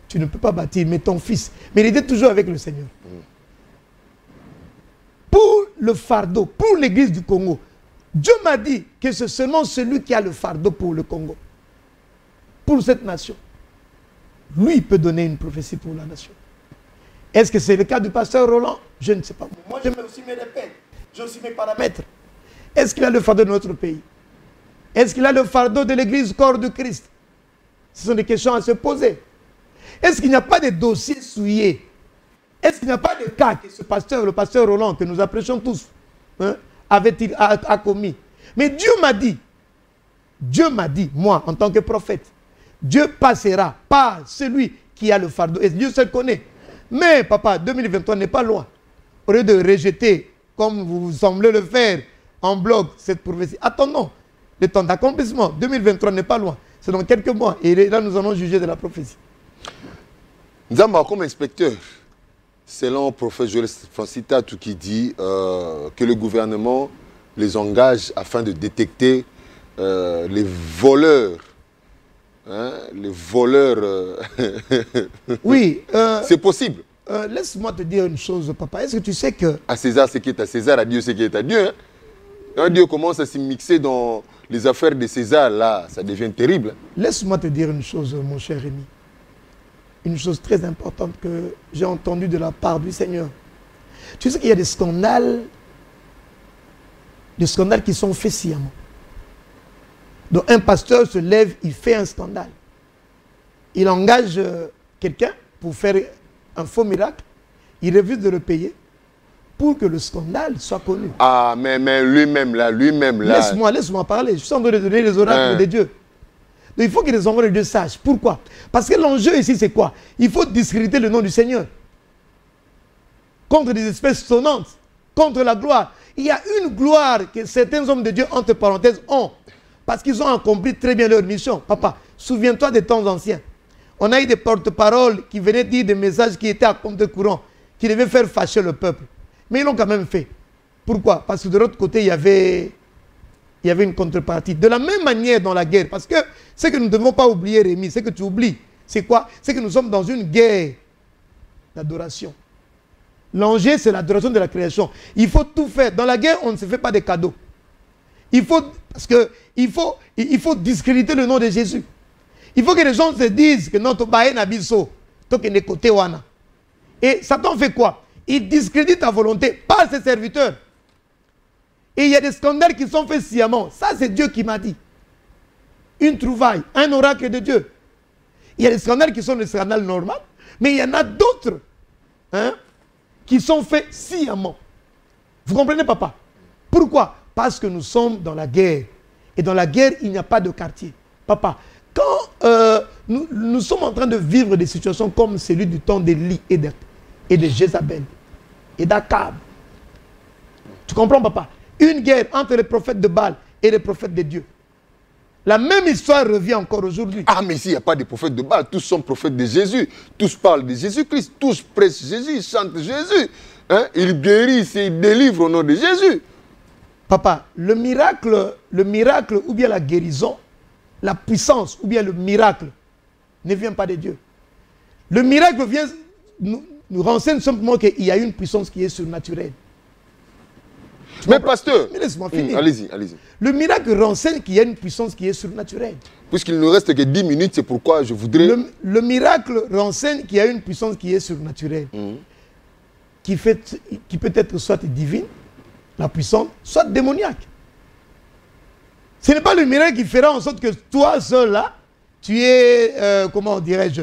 tu ne peux pas bâtir, mais ton fils. Mais il était toujours avec le Seigneur. Pour le fardeau, pour l'église du Congo, Dieu m'a dit que c'est seulement celui qui a le fardeau pour le Congo. Pour cette nation. Lui, il peut donner une prophétie pour la nation. Est-ce que c'est le cas du pasteur Roland? Je ne sais pas. Moi, j'ai aussi mes repères. J'ai aussi mes paramètres. Est-ce qu'il a le fardeau de notre pays? Est-ce qu'il a le fardeau de l'église corps de Christ? Ce sont des questions à se poser. Est-ce qu'il n'y a pas de dossiers souillés? Est-ce qu'il n'y a pas de cas que ce pasteur, le pasteur Roland, que nous apprécions tous, a commis? Mais Dieu m'a dit, moi, en tant que prophète, Dieu passera par celui qui a le fardeau. Et Dieu se le connaît. Mais, papa, 2023 n'est pas loin. Au lieu de rejeter, comme vous semblez le faire, en bloc, cette prophétie. Attendons le temps d'accomplissement. 2023 n'est pas loin. C'est dans quelques mois. Et là, nous allons juger de la prophétie. Nzamba, comme inspecteur, selon le prophète Joël Francitatou qui dit que le gouvernement les engage afin de détecter les voleurs. Hein, les voleurs. Oui. C'est possible. Laisse-moi te dire une chose, papa. Est-ce que tu sais que... À César, ce qui est à César, à Dieu, ce qui est à Dieu. Hein? Quand Dieu commence à s'y mixer dans les affaires de César, là, ça devient terrible. Laisse-moi te dire une chose, mon cher Rémi. Une chose très importante que j'ai entendue de la part du Seigneur. Tu sais qu'il y a des scandales qui sont faits sciemment. Donc un pasteur se lève, il fait un scandale. Il engage quelqu'un pour faire un faux miracle. Il refuse de le payer pour que le scandale soit connu. Ah, mais lui-même là. Laisse-moi parler. Je suis en train de donner les oracles de Dieu. Donc il faut que les enfants de Dieu sachent. Pourquoi? Parce que l'enjeu ici, c'est quoi? Il faut discréditer le nom du Seigneur. Contre des espèces sonnantes. Contre la gloire. Il y a une gloire que certains hommes de Dieu, entre parenthèses, ont. Parce qu'ils ont accompli très bien leur mission. Papa, souviens-toi des temps anciens. On a eu des porte-paroles qui venaient dire des messages qui étaient à contre-courant, qui devaient faire fâcher le peuple. Mais ils l'ont quand même fait. Pourquoi? Parce que de l'autre côté, il y avait une contrepartie. De la même manière dans la guerre. Parce que ce que nous ne devons pas oublier, Rémi, ce que tu oublies, c'est quoi? C'est que nous sommes dans une guerre d'adoration. L'enjeu, c'est l'adoration de la création. Il faut tout faire. Dans la guerre, on ne se fait pas des cadeaux. Il faut discréditer le nom de Jésus. Il faut que les gens se disent que notre baé nabiso, toke ne kote wana. Et Satan fait quoi? Il discrédite ta volonté par ses serviteurs. Et il y a des scandales qui sont faits sciemment. Ça, c'est Dieu qui m'a dit. Une trouvaille, un oracle de Dieu. Il y a des scandales qui sont des scandales normaux, mais il y en a d'autres qui sont faits sciemment. Vous comprenez, papa? Pourquoi? Parce que nous sommes dans la guerre. Et dans la guerre, il n'y a pas de quartier. Papa, quand nous sommes en train de vivre des situations comme celui du temps d'Élie et de Jézabel et d'Akab. Tu comprends, papa? Une guerre entre les prophètes de Baal et les prophètes de Dieu. La même histoire revient encore aujourd'hui. Ah, mais ici, il n'y a pas de prophètes de Baal. Tous sont prophètes de Jésus. Tous parlent de Jésus-Christ. Tous prêchent Jésus, chantent Jésus. Hein? Ils guérissent et ils délivrent au nom de Jésus. Papa, le miracle ou bien la guérison, la puissance ou bien le miracle ne vient pas de Dieu. Le miracle vient, nous renseigne simplement qu'il y a une puissance qui est surnaturelle. Mais pasteur, mais laisse-moi finir. Allez-y, allez-y. Le miracle renseigne qu'il y a une puissance qui est surnaturelle. puisqu'il ne reste que 10 minutes, c'est pourquoi je voudrais... Le miracle renseigne qu'il y a une puissance qui est surnaturelle, qui peut être soit divine, la puissance, soit démoniaque. Ce n'est pas le miracle qui fera en sorte que toi seul là, tu es, comment dirais-je,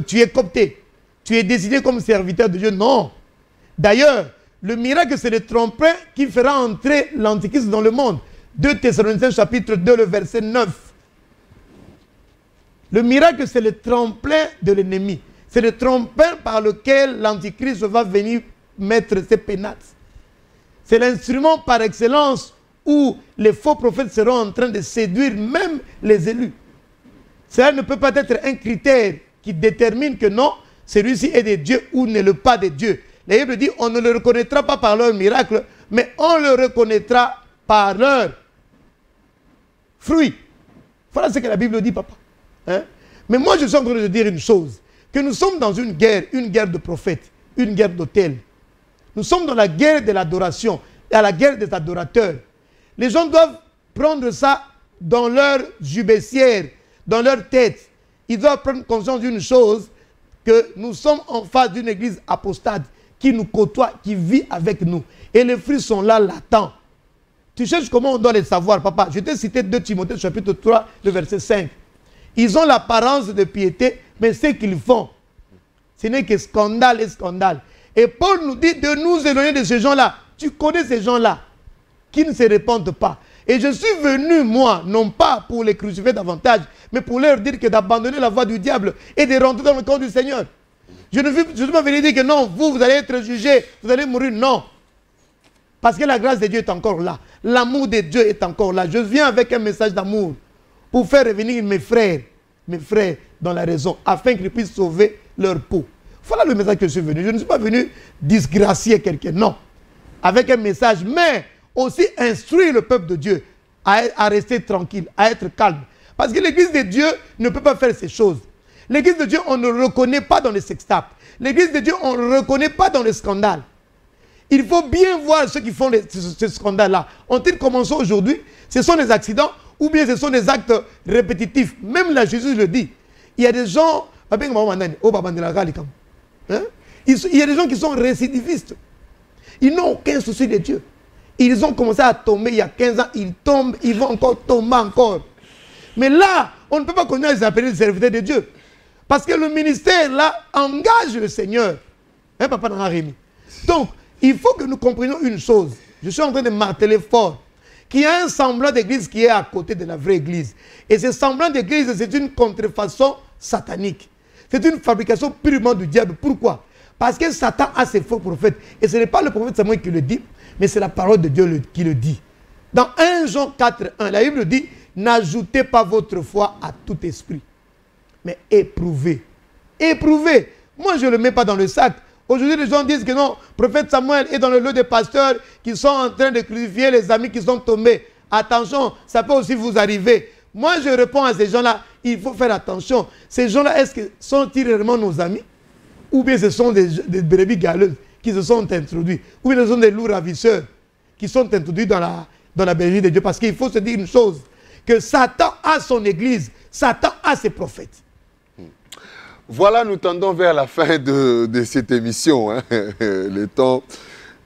tu es coopté, tu es désigné comme serviteur de Dieu. Non. D'ailleurs, le miracle, c'est le tremplin qui fera entrer l'Antichrist dans le monde. 2 Thessaloniciens chapitre 2, le verset 9. Le miracle, c'est le tremplin de l'ennemi. C'est le tremplin par lequel l'Antichrist va venir mettre ses pénates. C'est l'instrument par excellence où les faux prophètes seront en train de séduire même les élus. Cela ne peut pas être un critère qui détermine que non, celui-ci est de Dieu ou ne le pas de Dieu. La Bible dit on ne le reconnaîtra pas par leur miracle, mais on le reconnaîtra par leur fruit. Voilà ce que la Bible dit, papa. Hein? Mais moi, je suis en train de dire une chose, que nous sommes dans une guerre de prophètes, une guerre d'autels. Nous sommes dans la guerre de l'adoration, à la guerre des adorateurs. Les gens doivent prendre ça dans leur jubessière, dans leur tête. Ils doivent prendre conscience d'une chose, que nous sommes en face d'une église apostate qui nous côtoie, qui vit avec nous. Et les fruits sont là, latents. Tu cherches comment on doit les savoir, papa. Je t'ai cité 2 Timothée chapitre 3, le verset 5. Ils ont l'apparence de piété, mais ce qu'ils font, ce n'est que scandale et scandale. Et Paul nous dit de nous éloigner de ces gens-là. Tu connais ces gens-là qui ne se répandent pas. Et je suis venu, moi, non pas pour les crucifier davantage, mais pour leur dire que d'abandonner la voie du diable et de rentrer dans le camp du Seigneur. Je ne suis pas venu dire que non, vous allez être jugés, vous allez mourir. Non. Parce que la grâce de Dieu est encore là. L'amour de Dieu est encore là. Je viens avec un message d'amour pour faire revenir mes frères dans la raison, afin qu'ils puissent sauver leur peau. Voilà le message que je suis venu. Je ne suis pas venu disgracier quelqu'un, non. Avec un message, mais aussi instruire le peuple de Dieu à rester tranquille, à être calme. Parce que l'église de Dieu ne peut pas faire ces choses. L'église de Dieu, on ne le reconnaît pas dans les sextapes. L'église de Dieu, on ne le reconnaît pas dans les scandales. Il faut bien voir ceux qui font ce scandale-là. Ont-ils commencé aujourd'hui? Ce sont des accidents ou bien ce sont des actes répétitifs. Même là, Jésus le dit. Il y a des gens... Hein? Il y a des gens qui sont récidivistes. Ils n'ont aucun souci de Dieu. Ils ont commencé à tomber il y a 15 ans. Ils tombent, ils vont encore tomber encore. Mais là, on ne peut pas continuer à les appeler les serviteurs de Dieu. Parce que le ministère, là, engage le Seigneur. Hein, papa Rémi? Donc, il faut que nous comprenions une chose. Je suis en train de marteler fort. Qu'il y a un semblant d'église qui est à côté de la vraie église. Et ce semblant d'église, c'est une contrefaçon satanique. C'est une fabrication purement du diable. Pourquoi? Parce que Satan a ses faux prophètes. Et ce n'est pas le prophète Samuel qui le dit, mais c'est la parole de Dieu qui le dit. Dans 1 Jean 4:1, la Bible dit, n'ajoutez pas votre foi à tout esprit, mais éprouvez. Éprouvez. Moi, je ne le mets pas dans le sac. Aujourd'hui, les gens disent que non, le prophète Samuel est dans le lot des pasteurs qui sont en train de crucifier les amis qui sont tombés. Attention, ça peut aussi vous arriver. Moi, je réponds à ces gens-là, il faut faire attention. Ces gens-là, est-ce que sont-ils réellement nos amis? Ou bien ce sont des brebis galeuses qui se sont introduits? Ou bien ce sont des loups ravisseurs qui sont introduits dans la bergerie de Dieu? Parce qu'il faut se dire une chose, que Satan a son église, Satan a ses prophètes. Voilà, nous tendons vers la fin de cette émission. Hein. Le temps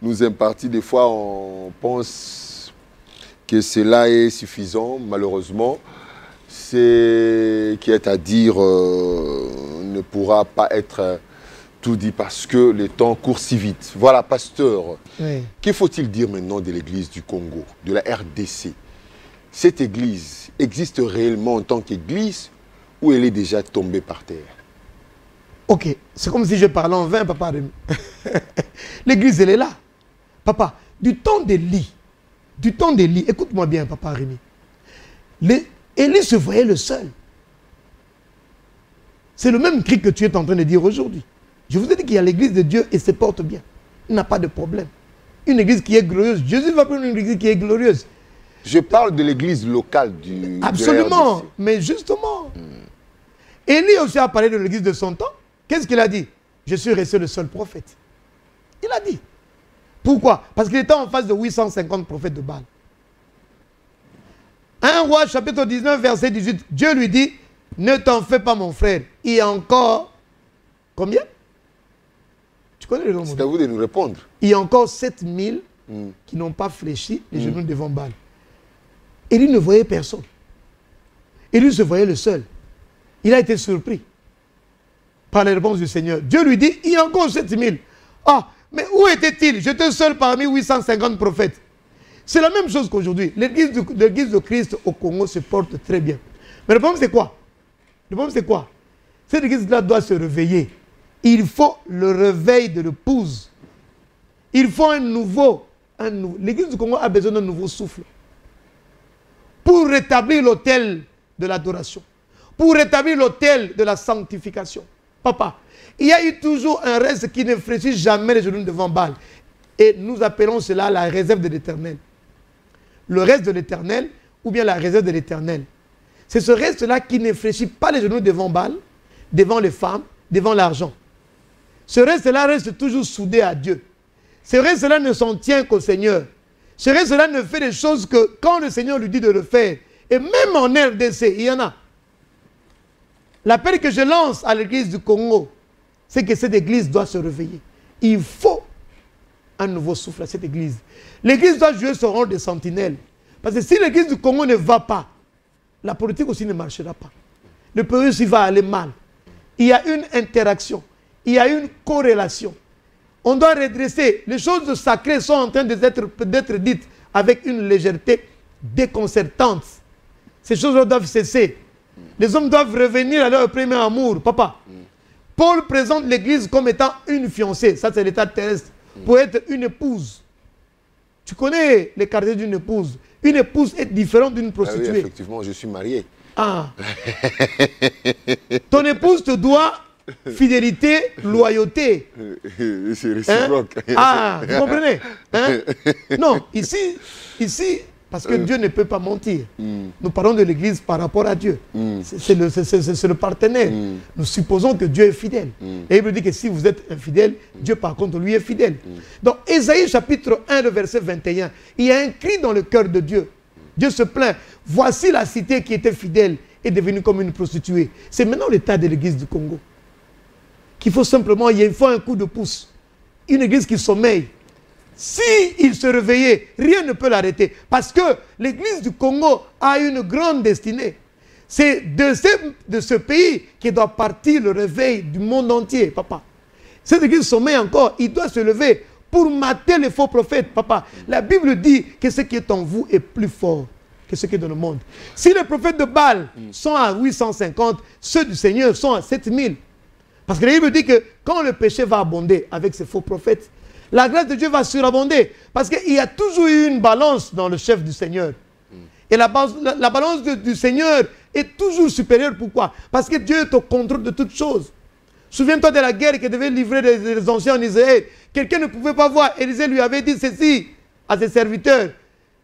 nous imparti, des fois on pense que cela est suffisant, malheureusement. Ce qui est à dire ne pourra pas être tout dit parce que le temps court si vite. Voilà, pasteur, oui. Que faut-il dire maintenant de l'église du Congo, de la RDC? Cette église existe réellement en tant qu'église ou elle est déjà tombée par terre? Ok, c'est comme si je parlais en vain, papa Rémi. L'église, elle est là. Papa, du temps d'Élie, écoute-moi bien, papa Rémi. Élie se voyait le seul. C'est le même cri que tu es en train de dire aujourd'hui. Je vous ai dit qu'il y a l'église de Dieu et se porte bien. Il n'a pas de problème. Une église qui est glorieuse. Jésus va prendre une église qui est glorieuse. Je parle de l'église locale du... Absolument, mais justement. Élie aussi a parlé de l'église de son temps. Qu'est-ce qu'il a dit? Je suis resté le seul prophète. Il a dit. Pourquoi? Parce qu'il était en face de 850 prophètes de Baal. Un Rois, chapitre 19, verset 18, Dieu lui dit, ne t'en fais pas mon frère. Il y a encore, combien? Tu connais le nombre? C'est à vous de nous répondre. Il y a encore 7000 qui n'ont pas fléchi les genoux devant Baal. Élie ne voyait personne. Élie se voyait le seul. Il a été surpris par la réponse du Seigneur. Dieu lui dit, il y a encore 7000. Ah, mais où était-il? J'étais seul parmi 850 prophètes. C'est la même chose qu'aujourd'hui. L'église de Christ au Congo se porte très bien. Mais le problème c'est quoi? Le problème c'est quoi? Cette église-là doit se réveiller. Il faut le réveil de l'épouse. Il faut un nouveau. L'église du Congo a besoin d'un nouveau souffle. Pour rétablir l'autel de l'adoration. Pour rétablir l'autel de la sanctification. Papa, il y a eu toujours un reste qui ne fléchit jamais les genoux devant Baal. Et nous appelons cela la réserve de l'Éternel. Le reste de l'Éternel, ou bien la réserve de l'Éternel. C'est ce reste-là qui ne fléchit pas les genoux devant Baal, devant les femmes, devant l'argent. Ce reste-là reste toujours soudé à Dieu. Ce reste-là ne s'en tient qu'au Seigneur. Ce reste-là ne fait des choses que quand le Seigneur lui dit de le faire. Et même en RDC, il y en a. L'appel que je lance à l'église du Congo, c'est que cette église doit se réveiller. Il faut un nouveau souffle à cette église. L'église doit jouer son rôle de sentinelle. Parce que si l'église du Congo ne va pas, la politique aussi ne marchera pas. Le pays aussi va aller mal. Il y a une interaction. Il y a une corrélation. On doit redresser. Les choses sacrées sont en train d'être dites avec une légèreté déconcertante. Ces choses doivent cesser. Les hommes doivent revenir à leur premier amour. Papa, Paul présente l'église comme étant une fiancée. Ça, c'est l'état terrestre. Pour être une épouse. Tu connais les quartiers d'une épouse. Une épouse est différente d'une prostituée. Ah oui, effectivement, je suis marié. Ah. Ton épouse te doit fidélité, loyauté. C'est réciproque. Hein? Ah, vous comprenez? Hein? Non, ici, parce que Dieu ne peut pas mentir. Nous parlons de l'église par rapport à Dieu. C'est le partenaire. Nous supposons que Dieu est fidèle. Et il me dit que si vous êtes infidèle, Dieu par contre lui est fidèle. Donc, Ésaïe chapitre 1, le verset 21, il y a un cri dans le cœur de Dieu. Dieu se plaint. Voici la cité qui était fidèle est devenue comme une prostituée. C'est maintenant l'état de l'église du Congo. Qu'il faut simplement, il faut un coup de pouce. Une église qui sommeille. S'il se réveillait, rien ne peut l'arrêter. Parce que l'église du Congo a une grande destinée. C'est de ce pays qui doit partir le réveil du monde entier, papa. Cette église sommeille encore, il doit se lever pour mater les faux prophètes, papa. La Bible dit que ce qui est en vous est plus fort que ce qui est dans le monde. Si les prophètes de Baal sont à 850, ceux du Seigneur sont à 7000. Parce que la Bible dit que quand le péché va abonder avec ces faux prophètes, la grâce de Dieu va surabonder. Parce qu'il y a toujours eu une balance dans le chef du Seigneur. Et la balance du Seigneur est toujours supérieure. Pourquoi? Parce que Dieu est au contrôle de toutes choses. Souviens-toi de la guerre qui devait livrer les anciens en Israël. Quelqu'un ne pouvait pas voir. Élisée lui avait dit ceci à ses serviteurs.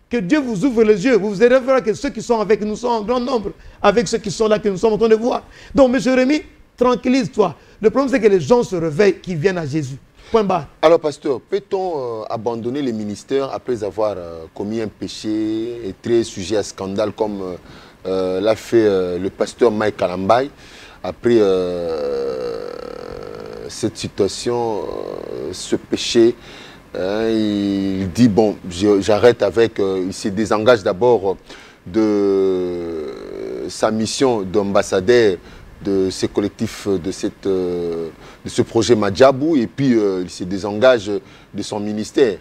Que Dieu vous ouvre les yeux. Vous verrez voir que ceux qui sont avec nous sont en grand nombre. Avec ceux qui sont là, que nous sommes en train de voir. Donc, M. Rémi, tranquillise-toi. Le problème, c'est que les gens se réveillent, qui viennent à Jésus. Point barre. Alors, pasteur, peut-on abandonner les ministères après avoir commis un péché et très sujet à scandale comme l'a fait le pasteur Mike Kalambay après cette situation, ce péché? Il dit, bon, j'arrête avec... il se désengage d'abord de sa mission d'ambassadeur de ce collectif, de ce projet Madjabou, et puis il se désengage de son ministère.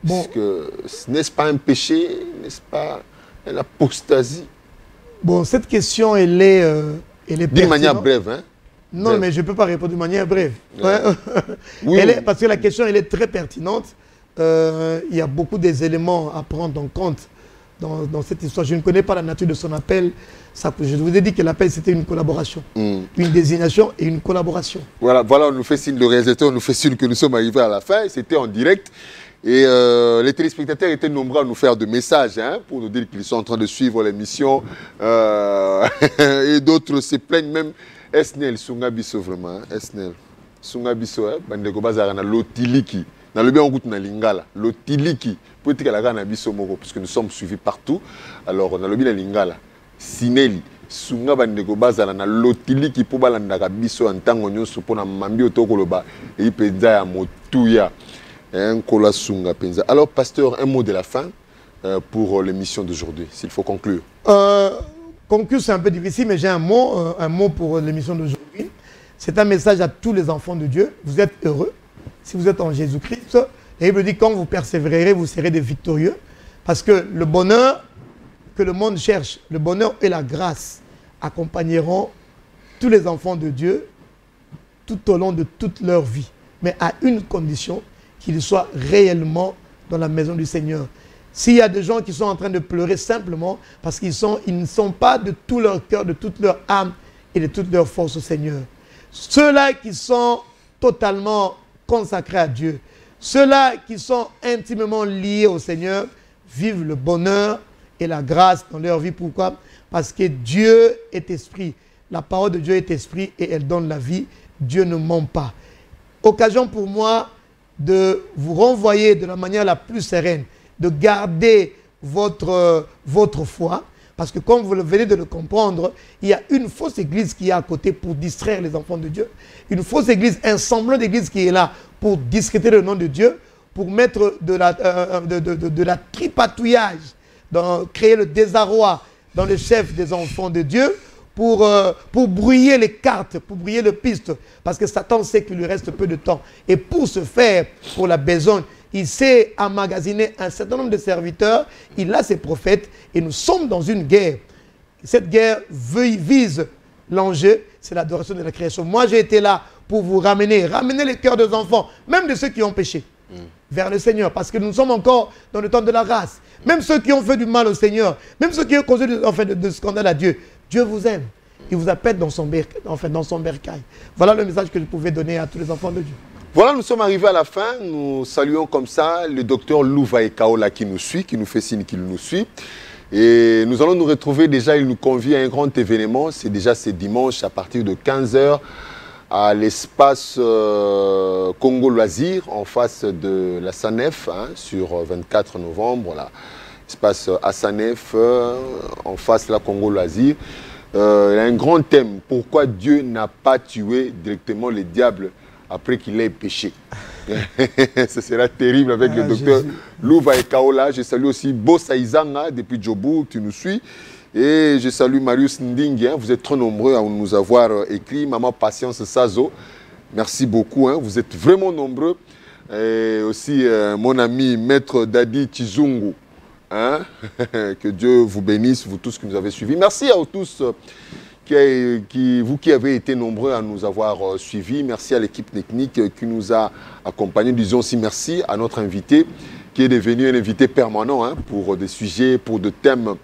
Bon. N'est-ce pas un péché? N'est-ce pas une apostasie? Bon, cette question, elle est d'une manière brève, hein? Non, bref. Mais je ne peux pas répondre de manière brève. Ouais. Oui, parce que la question, elle est très pertinente. Il y a beaucoup d'éléments à prendre en compte dans cette histoire. Je ne connais pas la nature de son appel. Je vous ai dit que l'appel, c'était une collaboration. Une désignation et une collaboration. Voilà, on nous fait signe, le réalisateur nous fait signe que nous sommes arrivés à la fin. C'était en direct. Et les téléspectateurs étaient nombreux à nous faire des messages pour nous dire qu'ils sont en train de suivre l'émission. Et d'autres se plaignent même. Esnel, Sungabiso vraiment. Esnel. Sungabiso, Bandeko Bazarana, Lotiliki. Dans le bien, on goûte na lingala. Lotiliki, peut-être qu'elle a biso moko, parce que nous sommes suivis partout. Alors, dans le bien, lingala. Sineli, sunga bandeko bazala na lotiliki po balandaka biso en tango nyonso pona mambi otokoloba et penza ya motuya. Kola sunga penza. Alors, pasteur, un mot de la fin pour l'émission d'aujourd'hui, s'il faut conclure. Conclure, c'est un peu difficile, mais j'ai un mot pour l'émission d'aujourd'hui. C'est un message à tous les enfants de Dieu. Vous êtes heureux si vous êtes en Jésus-Christ. Et il me dit, quand vous persévérerez, vous serez des victorieux. Parce que le bonheur que le monde cherche, le bonheur et la grâce accompagneront tous les enfants de Dieu tout au long de toute leur vie. Mais à une condition, qu'ils soient réellement dans la maison du Seigneur. S'il y a des gens qui sont en train de pleurer simplement parce qu'ils ne sont pas de tout leur cœur, de toute leur âme et de toute leur force au Seigneur. Ceux-là qui sont totalement consacrés à Dieu, ceux-là qui sont intimement liés au Seigneur, vivent le bonheur et la grâce dans leur vie. Pourquoi? Parce que Dieu est esprit. La parole de Dieu est esprit et elle donne la vie. Dieu ne ment pas. Occasion pour moi de vous renvoyer de la manière la plus sereine, de garder votre foi. Parce que comme vous venez de le comprendre, il y a une fausse église qui est à côté pour distraire les enfants de Dieu. Une fausse église, un semblant d'église qui est là pour discréditer le nom de Dieu, pour mettre de la tripatouillage, créer le désarroi dans le chef des enfants de Dieu, pour brouiller les cartes, pour brouiller le piste. Parce que Satan sait qu'il lui reste peu de temps. Et pour ce faire, pour la besogne, il sait emmagasiner un certain nombre de serviteurs, il a ses prophètes, et nous sommes dans une guerre. Cette guerre vise l'enjeu, c'est l'adoration de la création. Moi, j'ai été là pour vous ramener les cœurs des enfants, même de ceux qui ont péché, vers le Seigneur, parce que nous sommes encore dans le temps de la grâce. Même ceux qui ont fait du mal au Seigneur, même ceux qui ont causé de scandale à Dieu, Dieu vous aime. Il vous appelle dans son bercail. Voilà le message que je pouvais donner à tous les enfants de Dieu. Voilà, nous sommes arrivés à la fin. Nous saluons comme ça le docteur Louvae Kaola qui nous suit, qui nous fait signe qu'il nous suit. Et nous allons nous retrouver déjà, il nous convie à un grand événement. C'est déjà ce dimanche à partir de 15 h à l'espace Congo Loisirs, en face de la SANEF, sur 24 novembre. L'espace à SANEF, en face de la Congo Loisirs. Il y a un grand thème. Pourquoi Dieu n'a pas tué directement les diables après qu'il ait péché. Ce sera terrible avec le docteur Louvae Kaola. Je salue aussi Bossa Izanga depuis Djobourg, tu nous suis. Et je salue Marius Ndingi. Vous êtes trop nombreux à nous avoir écrit. Maman Patience Sazo, merci beaucoup. Vous êtes vraiment nombreux. Et aussi mon ami Maître Dadi Chizungu. Que Dieu vous bénisse, vous tous qui nous avez suivis. Merci à vous tous. Vous qui avez été nombreux à nous avoir suivis. Merci à l'équipe technique qui nous a accompagnés. Disons aussi merci à notre invité qui est devenu un invité permanent pour des sujets, pour des thèmes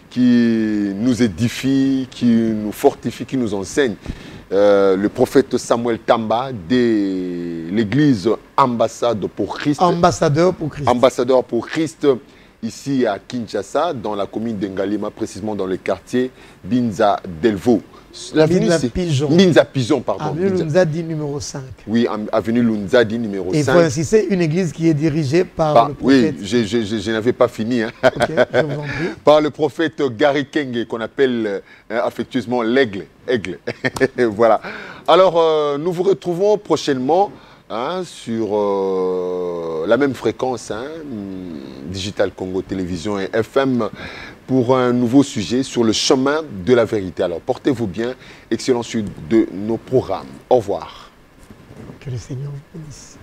qui nous édifient, qui nous fortifient, qui nous enseignent. Le prophète Samuel Tamba de l'église Ambassadeur pour Christ. Ambassadeur pour Christ. Ambassadeur pour Christ. Ici à Kinshasa, dans la commune d'Engalima, précisément dans le quartier Binza Delvaux. Binza Pigeon. Binza Pigeon, pardon. Avenue Lunzadi numéro 5. Oui, avenue Lunzadi numéro 5. Et il faut insister, une église qui est dirigée par le prophète. Oui, je n'avais pas fini. Ok, je vous en prie. Par le prophète Gary Kenge, qu'on appelle affectueusement l'aigle. Aigle. Voilà. Alors, nous vous retrouvons prochainement sur la même fréquence, Digital Congo Télévision et FM, pour un nouveau sujet sur le chemin de la vérité. Alors, portez-vous bien. Excellente suite de nos programmes. Au revoir. Que le Seigneur vous bénisse.